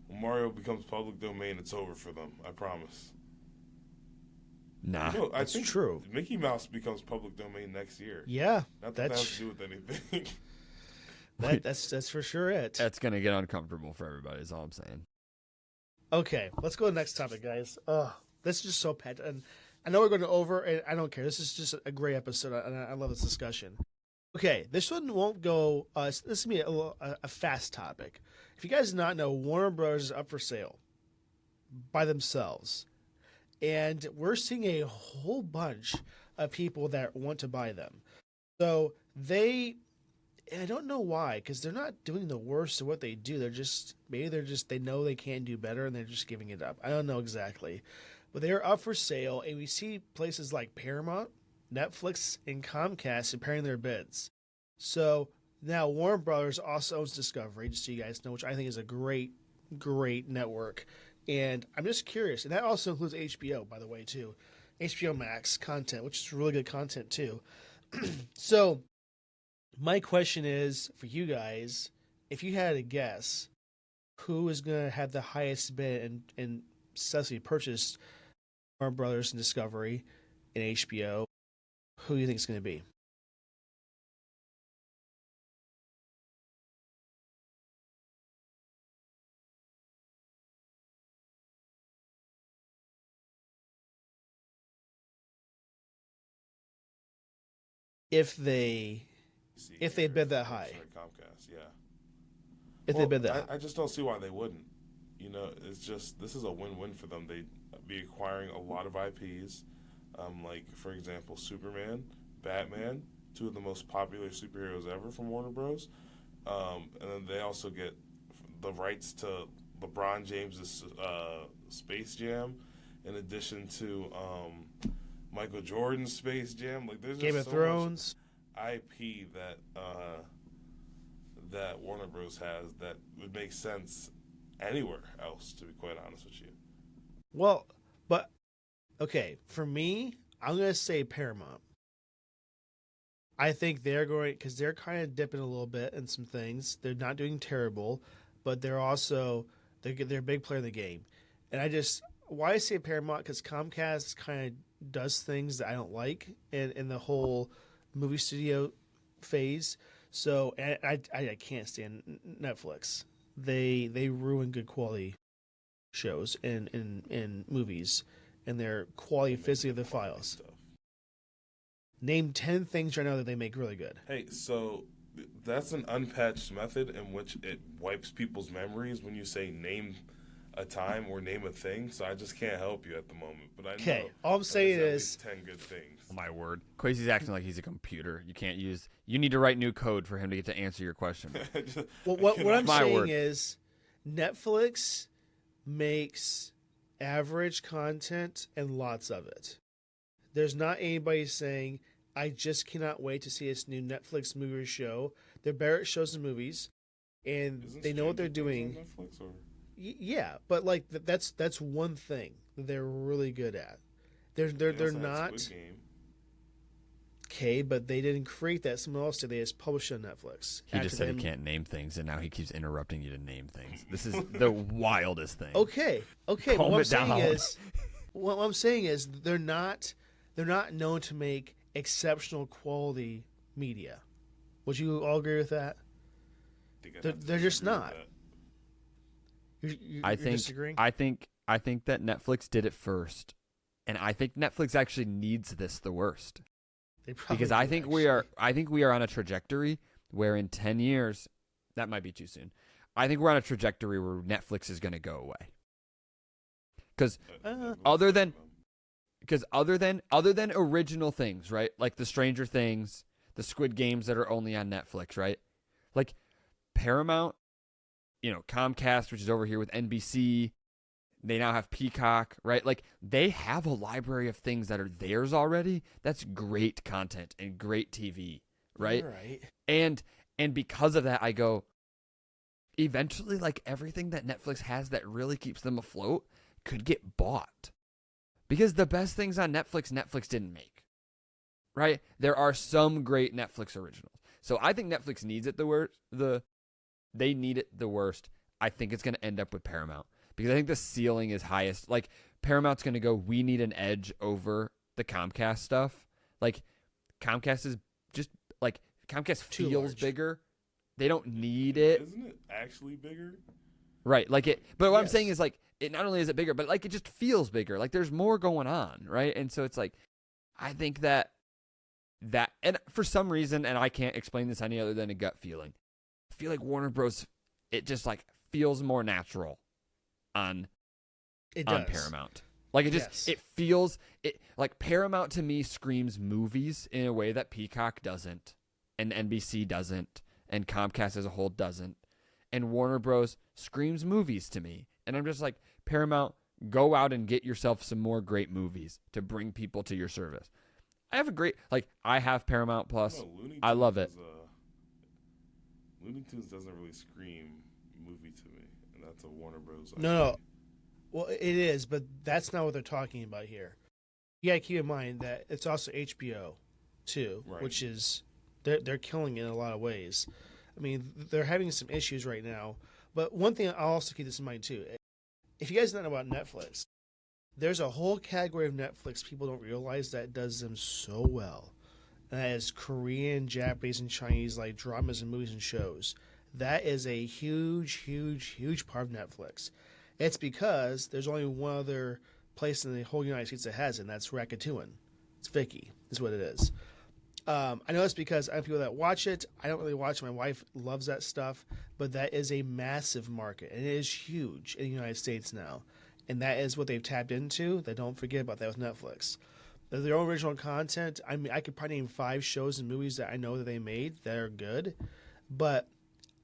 When Mario becomes public domain, it's over for them. I promise. Nah, no, I think true. Mickey Mouse becomes public domain next year. Yeah, not that has to do with anything. That's for sure it. That's gonna get uncomfortable for everybody. Is all I'm saying. Okay, let's go to the next topic, guys. This is just so pet, and I know we're going over, and I don't care. This is just a great episode, and I love this discussion. Okay, this one won't go. This is gonna be a fast topic. If you guys do not know, Warner Brothers is up for sale by themselves. And we're seeing a whole bunch of people that want to buy them. So and I don't know why, because they're not doing the worst of what they do. They know they can do better, and they're just giving it up. I don't know exactly. But they're up for sale, and we see places like Paramount, Netflix, and Comcast preparing their bids. So now Warner Brothers also owns Discovery, just so you guys know, which I think is a great, great network. And I'm just curious, and that also includes HBO, by the way, too. HBO Max content, which is really good content, too. So, my question is, for you guys, if you had to guess, who is going to have the highest bid and successfully purchase Warner Brothers and Discovery and HBO, who do you think it's going to be? if they bid that high. Comcast, yeah. If they bid that high. I just don't see why they wouldn't. You know, it's just this is a win-win for them. They'd be acquiring a lot of IPs, like for example, Superman, Batman, two of the most popular superheroes ever from Warner Bros. And then they also get the rights to LeBron James's Space Jam, in addition to Michael Jordan's Space Jam. Like there's Game just of so Thrones much IP that Warner Bros has that would make sense anywhere else. To be quite honest with you. Well, but okay, for me, I'm gonna say Paramount. I think they're going because they're kind of dipping a little bit in some things. They're not doing terrible, but they're also they're a big player in the game. And why I say Paramount because Comcast kind of does things that I don't like in the whole movie studio phase. So and I can't stand Netflix. They ruin good quality shows and movies and their quality physically of the files. Stuff. Name 10 things right now that they make really good. Hey, so that's an unpatched method in which it wipes people's memories when you say name a time or name a thing. So I just can't help you at the moment. But I know. Okay, all I'm saying is 10 good things. Oh, my word. Kwesi's acting like he's a computer. You need to write new code for him to get to answer your question. what I'm My saying word. is Netflix makes average content and lots of it. There's not anybody saying, I just cannot wait to see this new Netflix movie or show. They're better at shows and movies, and Isn't they know what they're Stranger Things doing. on Netflix, or? Yeah, but like that's one thing that they're really good at. They're They also had not Squid Game. okay, but they didn't create that. Someone else did. They just published it on Netflix. He just said he can't name things, and now he keeps interrupting you to name things. This is the wildest thing. Okay. Calm What it down. what I'm saying is they're not known to make exceptional quality media. Would you all agree with that? They're just not. You're disagreeing? I think that Netflix did it first, and I think Netflix actually needs this the worst. They probably Because do, I think we are on a trajectory where in 10 years, that might be too soon. I think we're on a trajectory where Netflix is going to go away. Because other than original things, right? Like the Stranger Things, the Squid Games that are only on Netflix, right? Like Paramount, Comcast, which is over here with NBC, they now have Peacock, right? Like they have a library of things that are theirs already. That's great content and great TV, right? Right. And because of that, I go, eventually, like everything that Netflix has that really keeps them afloat could get bought. Because the best things on Netflix didn't make, right? There are some great Netflix originals. So I think Netflix needs it the worst. They need it the worst. I think it's going to end up with Paramount. Because I think the ceiling is highest. Like, Paramount's going to go, we need an edge over the Comcast stuff. Like, Comcast is just, like, Comcast feels bigger. They don't need it. Isn't it actually bigger? Right. Like, it. But what I'm Yes. saying is, like, it not only is it bigger, but, like, it just feels bigger. Like, there's more going on, right? And so it's, like, I think that, and for some reason, and I can't explain this any other than a gut feeling, I feel like Warner Bros., it just, like, feels more natural on Paramount. Like it feels like Paramount to me screams movies in a way that Peacock doesn't, and NBC doesn't, and Comcast as a whole doesn't, and Warner Bros. Screams movies to me. And I'm just like, Paramount, go out and get yourself some more great movies to bring people to your service. I have Paramount Plus. I love it. Looney Tunes doesn't really scream movie to me, and that's a Warner Bros. No. Well, it is, but that's not what they're talking about here. You gotta keep in mind that it's also HBO, too, Right. which is they're killing it in a lot of ways. I mean, they're having some issues right now. But one thing I'll also keep this in mind too: if you guys don't know about Netflix, there's a whole category of Netflix people don't realize that does them so well, and that is Korean, Japanese, and Chinese like dramas and movies and shows. That is a huge, huge, huge part of Netflix. It's because there's only one other place in the whole United States that has it, and that's Rakuten. It's Viki, is what it is. I know it's because I have people that watch it. I don't really watch it. My wife loves that stuff, but that is a massive market, and it is huge in the United States now. And that is what they've tapped into. They don't forget about that with Netflix. Their own original content. I mean, I could probably name 5 shows and movies that I know that they made that are good, but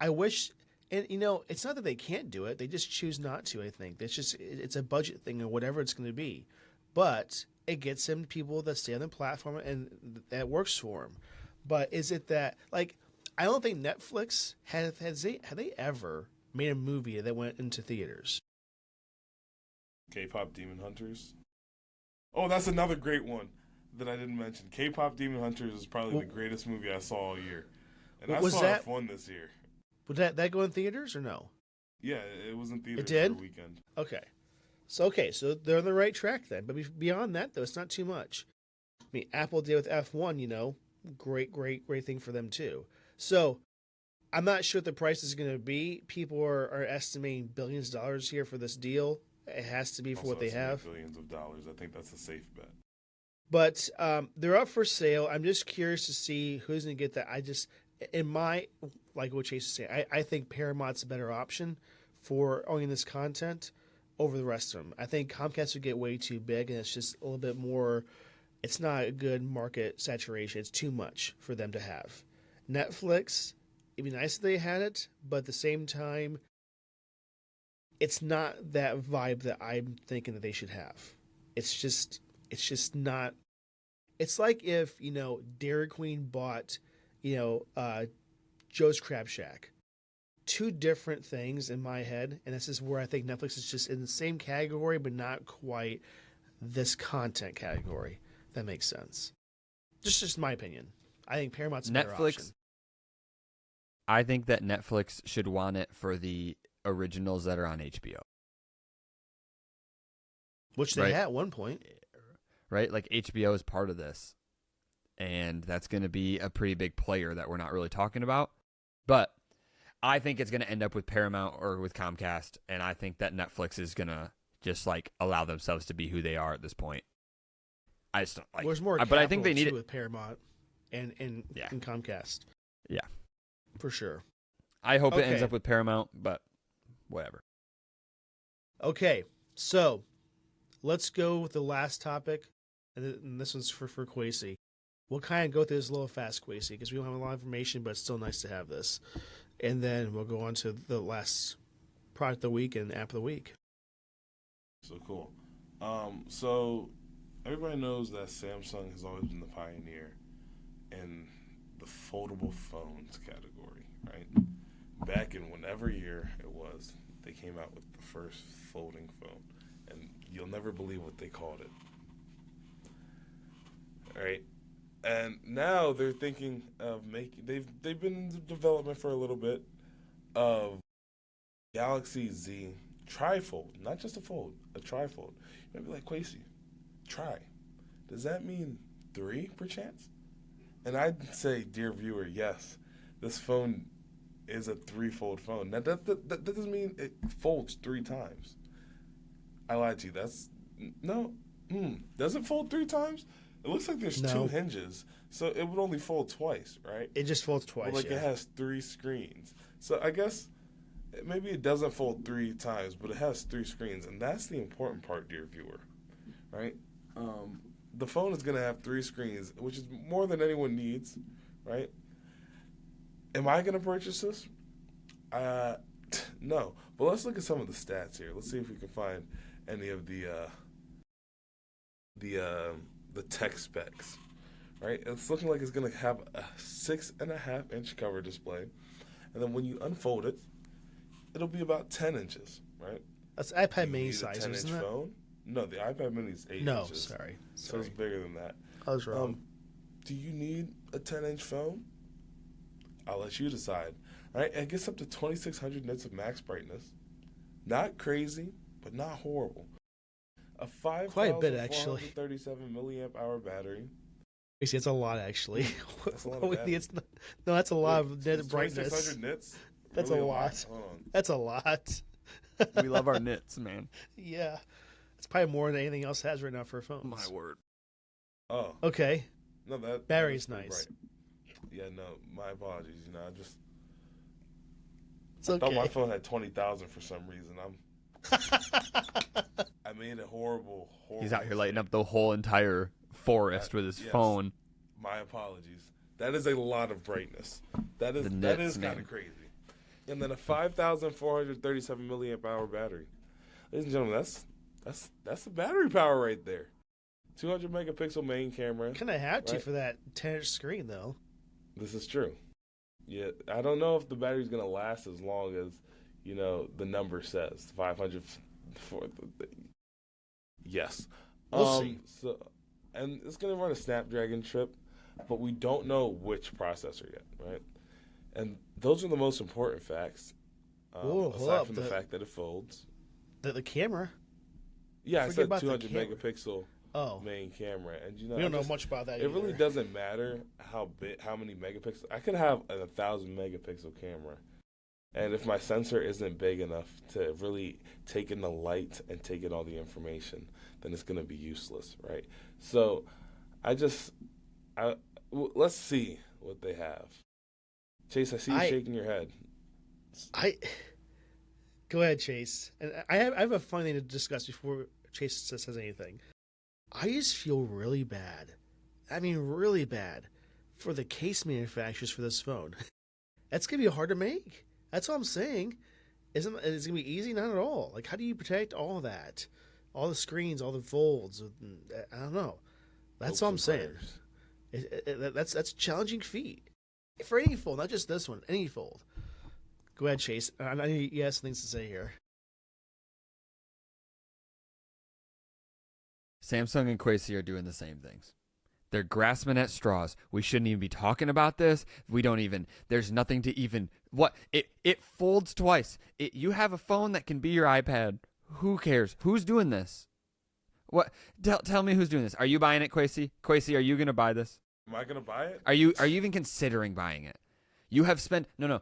I wish. And it's not that they can't do it; they just choose not to. I think it's a budget thing or whatever it's going to be, but it gets them people that stay on the platform and that works for them. But is it that I don't think Netflix have they ever made a movie that went into theaters? K-pop Demon Hunters. Oh, that's another great one that I didn't mention. K-pop Demon Hunters is probably the greatest movie I saw all year, and I saw F1 this year. Would that go in theaters or no? Yeah, it was in theaters it did? for a weekend. Okay, so they're on the right track then. But beyond that, though, it's not too much. I mean, Apple did with F1, great thing for them too. So I'm not sure what the price is going to be. People are estimating billions of dollars here for this deal. It has to be for what they have. Billions of dollars. I think that's a safe bet. But they're up for sale. I'm just curious to see who's going to get that. Like what Chase is saying, I think Paramount's a better option for owning this content over the rest of them. I think Comcast would get way too big, and it's just a little bit more. It's not a good market saturation. It's too much for them to have. Netflix, it'd be nice if they had it, but at the same time, it's not that vibe that I'm thinking that they should have. It's just not. It's like if Dairy Queen bought Joe's Crab Shack. 2 different things in my head, and this is where I think Netflix is just in the same category, but not quite this content category. If that makes sense. Just my opinion. I think Paramount's a better option. I think that Netflix should want it for the originals that are on HBO. Which they had at one point. Right? Like HBO is part of this. And that's going to be a pretty big player that we're not really talking about. But I think it's going to end up with Paramount or with Comcast. And I think that Netflix is going to just allow themselves to be who they are at this point. I just don't There's more but I think they need it with Paramount and Comcast. Yeah. For sure. I hope it ends up with Paramount, but whatever. Okay, so let's go with the last topic, and this one's for Kwesi. We'll kind of go through this a little fast, Kwesi, because we don't have a lot of information, but it's still nice to have this. And then we'll go on to the last product of the week and app of the week. So cool. So everybody knows that Samsung has always been the pioneer in the foldable phones category, right? Back in whenever year it was, they came out with the first folding phone, and you'll never believe what they called it. All right, and now they're thinking of making. They've been in development for a little bit of Galaxy Z Trifold, not just a fold, a trifold. You might be like, Kwesi, try. Does that mean 3 perchance? And I'd say, dear viewer, yes, this phone is a 3-fold phone. Now, that doesn't mean it folds 3 times. I lied to you. Does it fold 3 times? It looks like there's 2 hinges, so it would only fold twice, right? It just folds twice, It has 3 screens. So I guess maybe it doesn't fold 3 times, but it has 3 screens, and that's the important part, dear viewer, right? The phone is going to have 3 screens, which is more than anyone needs, right? Am I going to purchase this? No. But let's look at some of the stats here. Let's see if we can find any of the tech specs, right? It's looking like it's going to have a 6.5-inch cover display, and then when you unfold it, it'll be about 10 inches, right? That's iPad mini size, 10-inch isn't it? phone? No, the iPad mini is 8 no, inches. sorry. So it's bigger than that. I was wrong. Do you need a 10-inch phone? I'll let you decide. All right, it gets up to 2,600 nits of max brightness. Not crazy, but not horrible. A 5,437 milliamp hour battery. Actually, it's a lot, actually. That's a lot of battery. That's a lot of net brightness. 2,600 nits? That's really a lot. Hold on. That's a lot. We love our nits, man. Yeah. It's probably more than anything else has right now for a phone. My word. Oh. Okay. No, that Battery's that's pretty nice. bright. Yeah, no, my apologies. It's I thought my okay. phone had 20,000 for some reason. I made a horrible. He's out here lighting mistake. up the whole entire forest with his Yes. phone. My apologies. That is a lot of brightness. That is The that nits, is kind man. of crazy. And then a 5,437 milliamp hour battery. Ladies and gentlemen, that's the battery power right there. 200 megapixel main camera. Kind of had to Right. for that 10-inch screen, though. This is true. Yeah, I don't know if the battery's gonna last as long as the number says 500 for the yes. We'll see. So, and it's gonna run a Snapdragon chip, but we don't know which processor yet, right? And those are the most important facts. Whoa, hold aside up, from the fact that it folds. The camera. Yeah, I Forget said about the 200 camera. megapixel Oh, main camera, and we don't know much about that. It really either. doesn't matter how many megapixels. I could have a 1,000 megapixel camera, and if my sensor isn't big enough to really take in the light and take in all the information, then it's going to be useless, right? So, let's see what they have. Chase, I see you shaking your head. Go ahead, Chase. And I have a funny thing to discuss before Chase says anything. I just feel really bad. I mean, really bad for the case manufacturers for this phone. That's gonna be hard to make. That's all I'm saying. Is it gonna be easy? Not at all. Like, how do you protect all that, all the screens, all the folds? I don't know. That's all I'm saying. That's a challenging feat for any fold, not just this one. Any fold. Go ahead, Chase. I know you have some things to say here. Samsung and Kwesi are doing the same things. They're grasping at straws. We shouldn't even be talking about this. There's nothing to even, it folds twice. You have a phone that can be your iPad. Who cares? Who's doing this? What? Tell me who's doing this. Are you buying it, Kwesi? Kwesi, are you going to buy this? Am I going to buy it? Are you even considering buying it? You have spent, no.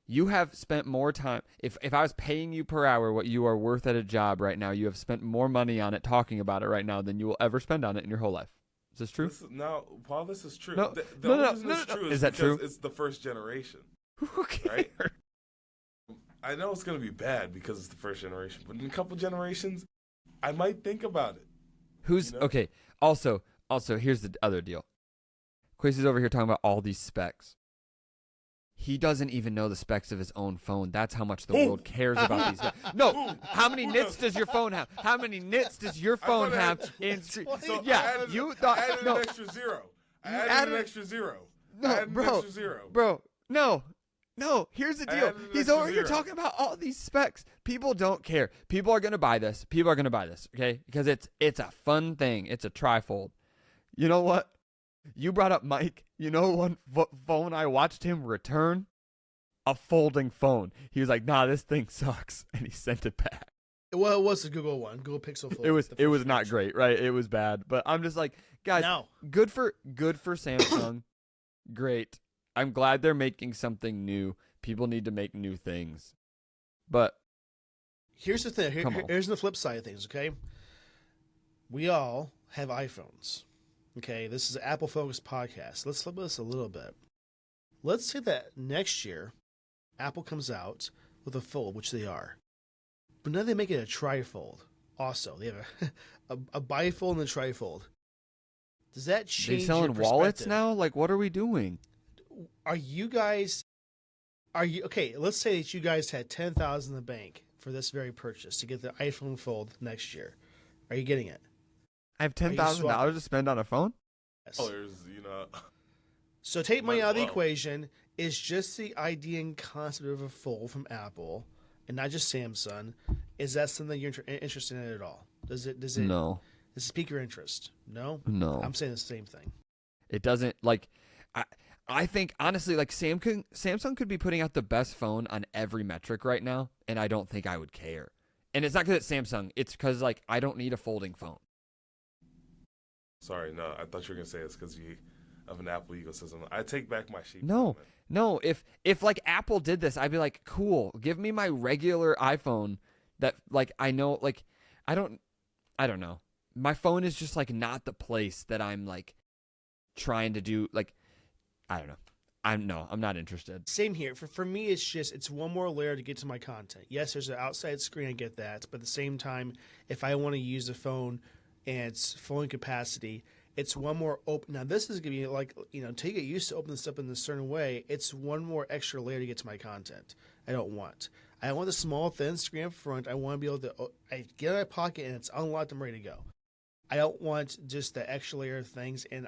You have spent more time. If I was paying you per hour what you are worth at a job right now, you have spent more money on it, talking about it right now, than you will ever spend on it in your whole life. Is this true? Paul, this is true. No, the only reason it's true Is that because true? it's the first generation. Who cares? Right? I know it's going to be bad because it's the first generation, but in a couple generations, I might think about it. Okay? Also, here's the other deal. Kwesi's over here talking about all these specs. He doesn't even know the specs of his own phone. That's how much the world cares about these specs. No, how many nits does your phone have? How many nits does your phone have? So Yeah, you thought I added no. an extra zero. I You added added- an extra zero. I No, added an bro, extra zero. bro, no. Here's the I deal. added an He's extra over here zero. talking about all these specs. People don't care. People are gonna buy this. Okay? Because it's a fun thing. It's a trifold. You know what? You brought up Mike. You know one phone I watched him return? A folding phone. He was like, "Nah, this thing sucks," and he sent it back. Well, it was the Google one, Google Pixel Fold. It was the first not version. great, right? It was bad. But I'm just like, guys, No. good for Samsung. Great. I'm glad they're making something new. People need to make new things. But Here's the thing. Come on. Here's the flip side of things, okay? We all have iPhones. Okay, this is an Apple focused podcast. Let's flip this a little bit. Let's say that next year, Apple comes out with a fold, which they are. But now they make it a trifold. Also, they have a bifold and a trifold. Does that they change selling your wallets perspective? now? Like, what are we doing? Are you okay? Let's say that you guys had 10,000 in the bank for this very purchase to get the iPhone Fold next year. Are you getting it? I have $10,000 to spend on a phone? Yes. There's, So take money Might as out of the well. equation. Is just the idea and concept of a fold from Apple and not just Samsung. Is that something you're interested in at all? Does it No. does it pique your interest? No. No. I'm saying the same thing. It doesn't, like, I think, honestly, like, Samsung could be putting out the best phone on every metric right now, and I don't think I would care. And it's not because it's Samsung. It's because, like, I don't need a folding phone. Sorry, no, I thought you were going to say it's because you of an Apple ecosystem. I take back my sheep. No. comment. No, if like Apple did this, I'd be like, cool, give me my regular iPhone that, like, I know, like, I don't know. My phone is just, like, not the place that I'm, like, trying to do like, I don't know. I'm not interested. Same here. For me, it's one more layer to get to my content. Yes, there's an outside screen. I get that. But at the same time, if I want to use the phone and it's full in capacity, it's one more open. Now, this is going to be like, to get used to opening this up in a certain way, it's one more extra layer to get to my content. I don't want the small, thin screen up front. I want to be able to I get it in my pocket and it's unlocked. I'm ready to go. I don't want just the extra layer of things. And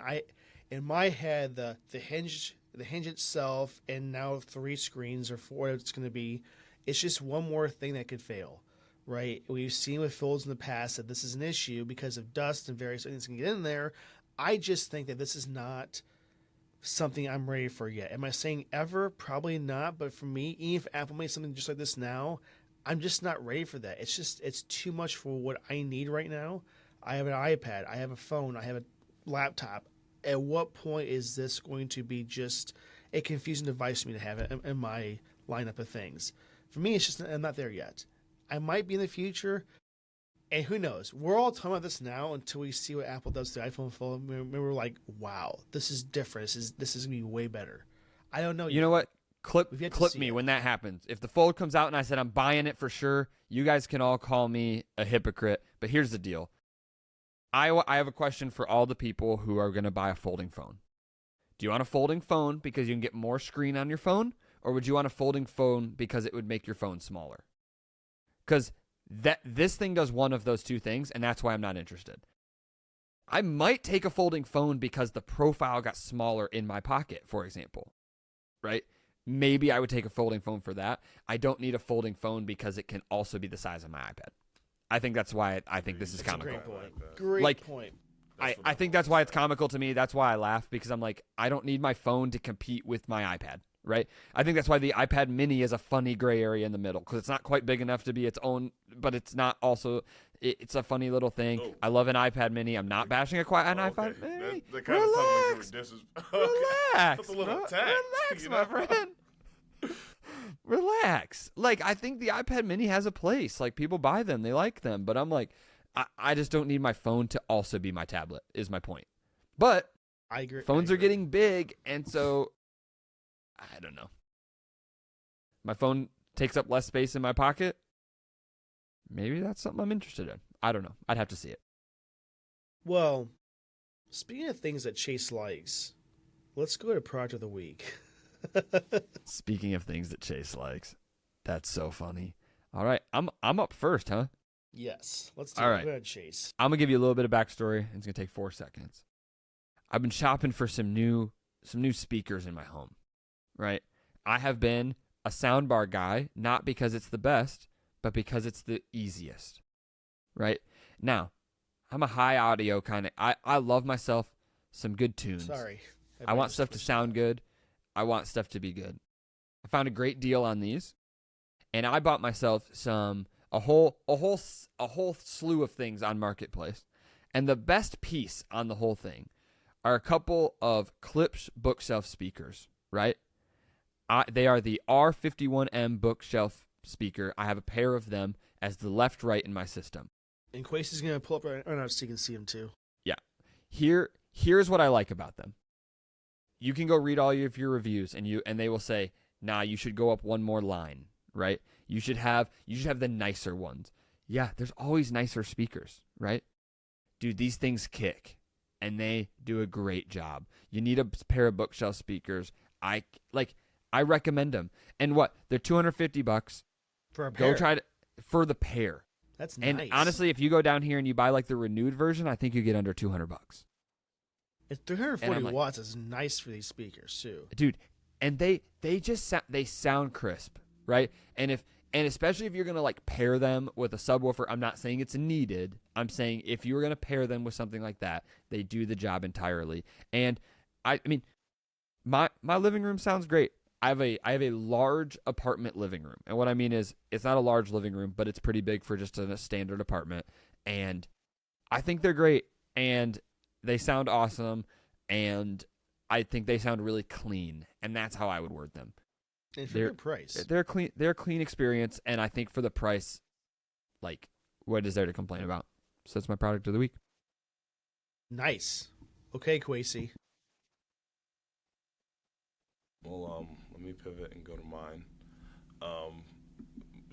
in my head, the hinge itself, and now 3 screens or 4 it's going to be, it's just one more thing that could fail, right? We've seen with folds in the past that this is an issue because of dust and various things can get in there. I just think that this is not something I'm ready for yet. Am I saying ever? Probably not. But for me, even if Apple made something just like this now, I'm just not ready for that. It's too much for what I need right now. I have an iPad. I have a phone. I have a laptop. At what point is this going to be just a confusing device for me to have in my lineup of things? For me, it's just I'm not there yet. I might be in the future, and who knows? We're all talking about this now until we see what Apple does to the iPhone Fold. We're like, wow, this is different. This is going to be way better. I don't know. You know what? Clip me it. when that happens. If the Fold comes out and I said I'm buying it for sure, you guys can all call me a hypocrite. But here's the deal. I have a question for all the people who are going to buy a folding phone. Do you want a folding phone because you can get more screen on your phone? Or would you want a folding phone because it would make your phone smaller? Because this thing does one of those two things, and that's why I'm not interested. I might take a folding phone because the profile got smaller in my pocket, for example. Right? Maybe I would take a folding phone for that. I don't need a folding phone because it can also be the size of my iPad. I think that's why I think this is comical. Great point. I think that's why it's comical to me. That's why I laugh, because I'm like, I don't need my phone to compete with my iPad, right? I think that's why the iPad mini is a funny gray area in the middle, because it's not quite big enough to be its own, but it's not also, it's a funny little thing. Oh. I love an iPad mini. I'm not bashing an iPad mini. That kind Relax. Relax. That's a little attack. Relax, my friend. Relax. Like, I think the iPad mini has a place. Like, people buy them. They like them. But I'm like, I just don't need my phone to also be my tablet, is my point. But I agree. Phones are getting big, and so I don't know. My phone takes up less space in my pocket. Maybe that's something I'm interested in. I don't know. I'd have to see it. Well, speaking of things that Chase likes, let's go to Product of the Week. Speaking of things that Chase likes, that's so funny. All right, I'm up first, huh? Yes, let's do All it. right. Go ahead, Chase. I'm gonna give you a little bit of backstory. It's gonna take 4 seconds. I've been shopping for some new speakers in my home. Right, I have been a soundbar guy, not because it's the best, but because it's the easiest. Right now, I'm a high audio kind of. I love myself some good tunes. Sorry, I want stuff to sound good. I want stuff to be good. I found a great deal on these, and I bought myself a whole slew of things on Marketplace. And the best piece on the whole thing are a couple of Klipsch bookshelf speakers, right? They are the R51M bookshelf speaker. I have a pair of them as the left-right in my system. And Kwesi's going to pull up right now so you can see them too. Yeah. Here's what I like about them. You can go read all of your reviews, and they will say, nah, you should go up one more line, right? You should have the nicer ones. Yeah, there's always nicer speakers, right? Dude, these things kick, and they do a great job. You need a pair of bookshelf speakers. I recommend them. And what? They're $250 for a pair. Go try it for the pair. That's nice. And honestly, if you go down here and you buy like the renewed version, I think you get under $200. It's 340 watts is nice for these speakers too, dude. And they just they sound crisp, right? And especially if you're gonna like pair them with a subwoofer. I'm not saying it's needed. I'm saying if you were gonna pair them with something like that, they do the job entirely. And I mean, my living room sounds great. I have a large apartment living room, and what I mean is it's not a large living room, but it's pretty big for just a standard apartment. And I think they're great, and they sound awesome, and I think they sound really clean, and that's how I would word them. And for your price, they're clean. They're a clean experience, and I think for the price, like, what is there to complain about? So that's my product of the week. Nice. Okay, Kwesi. Well, let me pivot and go to mine.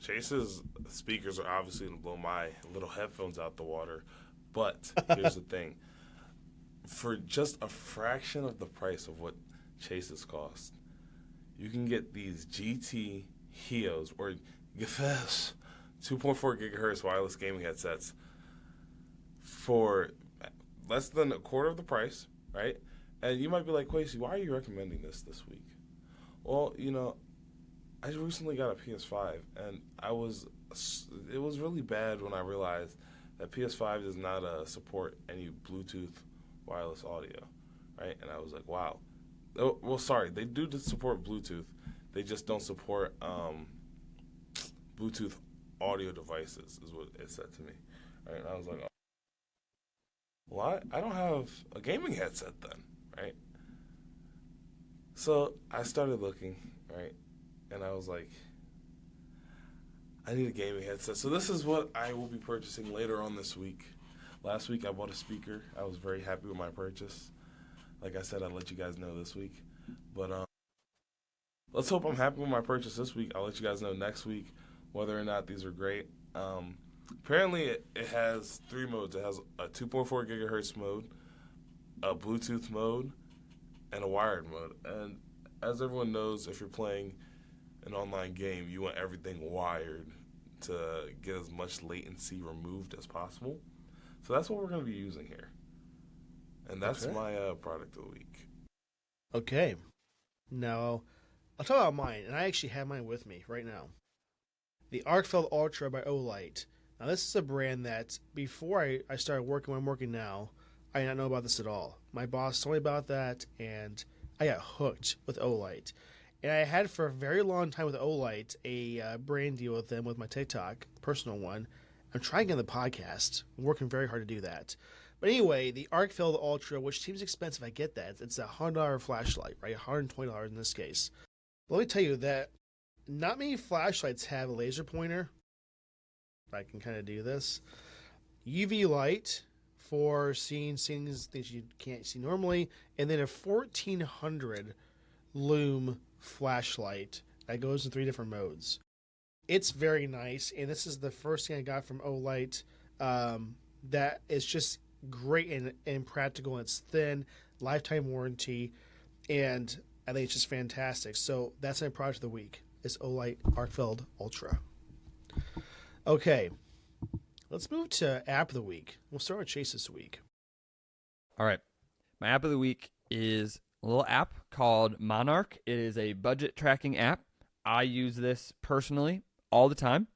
Chase's speakers are obviously going to blow my little headphones out the water, but here's the thing. For just a fraction of the price of what Chase's cost, you can get these GT Gtheos or Gtheos 2.4 gigahertz wireless gaming headsets for less than a quarter of the price, right? And you might be like, Kwesi, why are you recommending this week? Well, I recently got a PS5, and it was really bad when I realized that PS5 does not support any Bluetooth wireless audio, right? And I was like, wow. Oh, well, sorry, they do support Bluetooth. They just don't support Bluetooth audio devices, is what it said to me. Right? And I was like, oh, well, I don't have a gaming headset then, right? So I started looking, right? And I was like, I need a gaming headset. So this is what I will be purchasing later on this week. Last week I bought a speaker. I was very happy with my purchase. Like I said, I'll let you guys know this week. But let's hope I'm happy with my purchase this week. I'll let you guys know next week whether or not these are great. Apparently it has 3 modes. It has a 2.4 gigahertz mode, a Bluetooth mode, and a wired mode. And as everyone knows, if you're playing an online game, you want everything wired to get as much latency removed as possible. So that's what we're going to be using here. And that's my product of the week. Okay. Now, I'll talk about mine, and I actually have mine with me right now. The Arkfeld Ultra by OLIGHT. Now, this is a brand that before I started working where I'm working now, I did not know about this at all. My boss told me about that, and I got hooked with OLIGHT. And I had for a very long time with OLIGHT a brand deal with them with my TikTok, personal one. I'm trying to get on the podcast. I'm working very hard to do that. But anyway, the Arkfeld Ultra, which seems expensive, I get that. It's a $100 flashlight, right? $120 in this case. But let me tell you that not many flashlights have a laser pointer. I can kind of do this. UV light for seeing things you can't see normally. And then a 1400 lume flashlight that goes in 3 different modes. It's very nice, and this is the first thing I got from OLIGHT that is just great and practical. And it's thin, lifetime warranty, and I think it's just fantastic. So that's my product of the week. Is OLIGHT Arkfeld Ultra. Okay, let's move to app of the week. We'll start with Chase this week. All right. My app of the week is a little app called Monarch. It is a budget tracking app. I use this personally all the time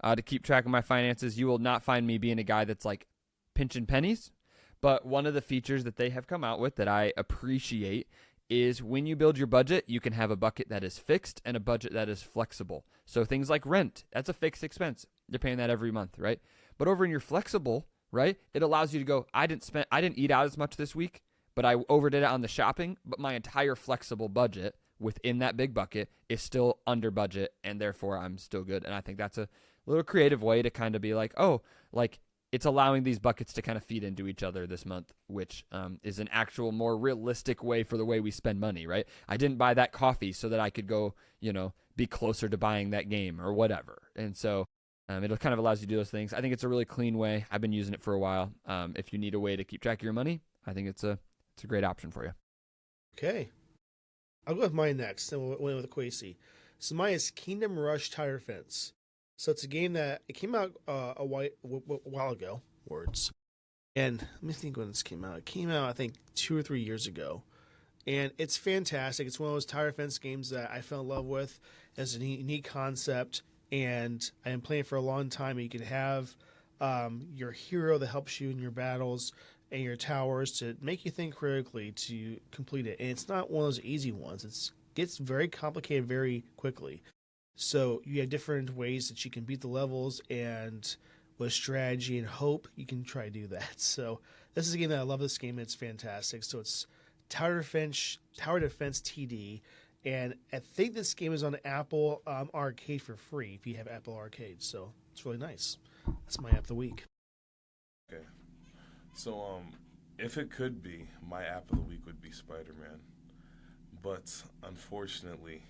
to keep track of my finances. You will not find me being a guy that's like pinching pennies, but one of the features that they have come out with that I appreciate is when you build your budget, you can have a bucket that is fixed and a budget that is flexible. So things like rent, that's a fixed expense. You're paying that every month, right? But over in your flexible, right, it allows you to go, I didn't eat out as much this week, but I overdid it on the shopping, but my entire flexible budget within that big bucket is still under budget, and therefore I'm still good. And I think that's a little creative way to kind of be like, oh, like it's allowing these buckets to kind of feed into each other this month, which is an actual more realistic way for the way we spend money, right? I didn't buy that coffee so that I could go, be closer to buying that game or whatever. And so it kind of allows you to do those things. I think it's a really clean way. I've been using it for a while. If you need a way to keep track of your money, I think it's a great option for you. Okay. I'll go with mine next, then we'll win with Kwesi. So mine is Kingdom Rush Tower Defense. So it's a game that it came out a while ago. Words. And let me think when this came out. It came out, I think, 2 or 3 years ago. And it's fantastic. It's one of those tower defense games that I fell in love with. It's a unique concept. And I've been playing for a long time. And you can have your hero that helps you in your battles and your towers to make you think critically to complete it. And it's not one of those easy ones. It gets very complicated very quickly. So you have different ways that you can beat the levels, and with strategy and hope, you can try to do that. So this is a game that I love. This game, it's fantastic. So it's Tower Defense TD, and I think this game is on Apple Arcade for free if you have Apple Arcade. So it's really nice. That's my app of the week. Okay. So if it could be, my app of the week would be Spider-Man. but unfortunately,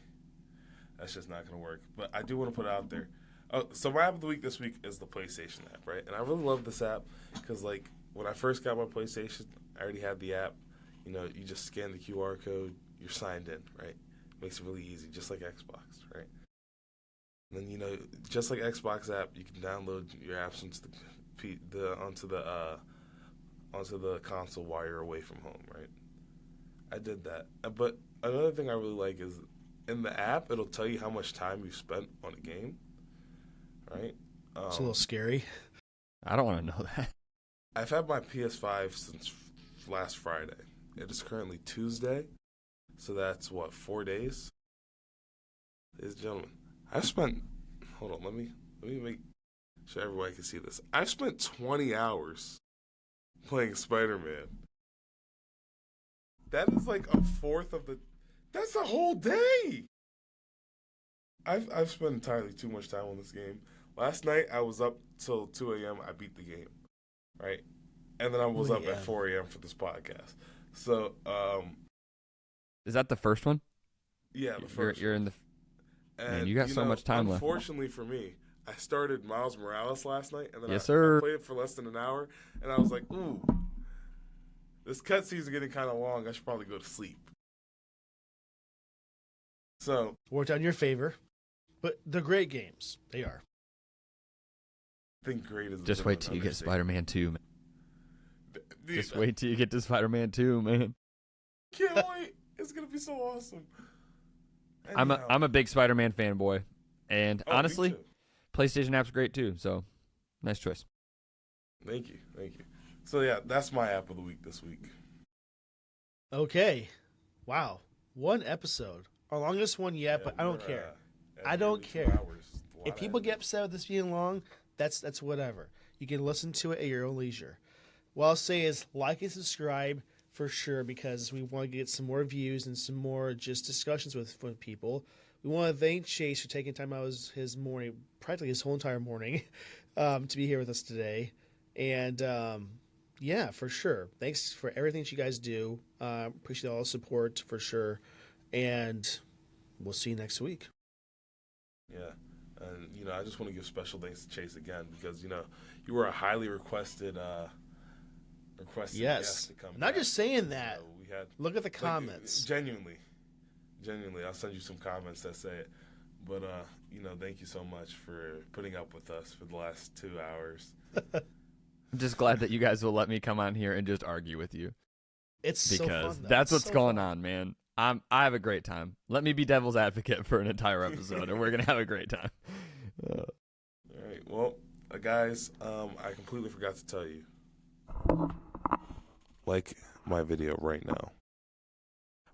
that's just not going to work. But I do want to put it out there. Oh, so my app of the week this week is the PlayStation app, right? And I really love this app because, like, when I first got my PlayStation, I already had the app. You know, you just scan the QR code, you're signed in, right? Makes it really easy, just like Xbox, right? And then, you know, just like Xbox app, you can download your apps onto the console while you're away from home, right? I did that. But another thing I really like is in the app, it'll tell you how much time you've spent on a game, right? It's a little scary. I don't want to know that. I've had my PS5 since last Friday. It is currently Tuesday, so that's, 4 days? Ladies and gentlemen, I've spent, hold on, let me make sure everybody can see this. I've spent 20 hours playing Spider-Man. That is like a fourth of that's a whole day! I've spent entirely too much time on this game. Last night, I was up till 2 a.m. I beat the game, right? And then I was up at 4 a.m. for this podcast. So, Is that the first one? yeah, the first You're in the... And, Man, you got so much time left. Unfortunately for me, I started Miles Morales last night, and then Yes, I sir. played it for less than an hour, and I was like, ooh, this cutscene's getting kind of long. I should probably go to sleep. So Worked out in your favor. But they're great games. They are. I think great is a Just bit wait of an till you get understatement. Spider-Man 2, man. Dude, Just wait till you get to Spider-Man 2, man. Can't wait. It's going to be so awesome. I'm Anyhow. a big Spider-Man fanboy. And Oh, me honestly, too. PlayStation app's great too, so nice choice. Thank you. So, yeah, that's my app of the week this week. Okay. Wow. One episode. Our longest one yet, but I don't care. I don't care. If people get upset with this being long, that's whatever. You can listen to it at your own leisure. What I'll say is like and subscribe for sure, because we want to get some more views and some more just discussions with people. We want to thank Chase for taking time out of his morning, practically his whole entire morning, to be here with us today. And yeah, for sure. Thanks for everything that you guys do. Appreciate all the support for sure. And we'll see you next week. Yeah. And, you know, I just want to give special thanks to Chase again because, you know, you were a highly requested guest to come Not back. just saying that. So we had, Look at the like, comments. Genuinely, I'll send you some comments that say it. But, you know, thank you so much for putting up with us for the last 2 hours. I'm just glad that you guys will let me come on here and just argue with you. It's so Because fun, though. that's It's what's so going fun. on, man. I have a great time. Let me be devil's advocate for an entire episode, and we're going to have a great time. All right. Well, guys, I completely forgot to tell you. Like my video right now.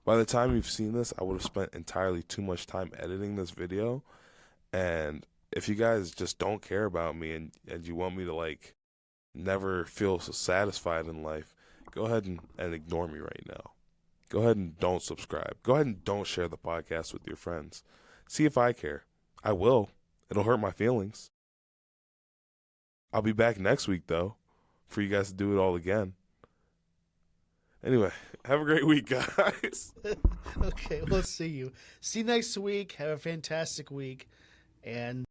By the time you've seen this, I would have spent entirely too much time editing this video. And if you guys just don't care about me and you want me to, like, never feel so satisfied in life, go ahead and ignore me right now. Go ahead and don't subscribe. Go ahead and don't share the podcast with your friends. See if I care. I will. It'll hurt my feelings. I'll be back next week, though, for you guys to do it all again. Anyway, have a great week, guys. Okay, we'll see you. See you next week. Have a fantastic week. And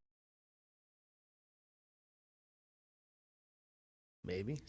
maybe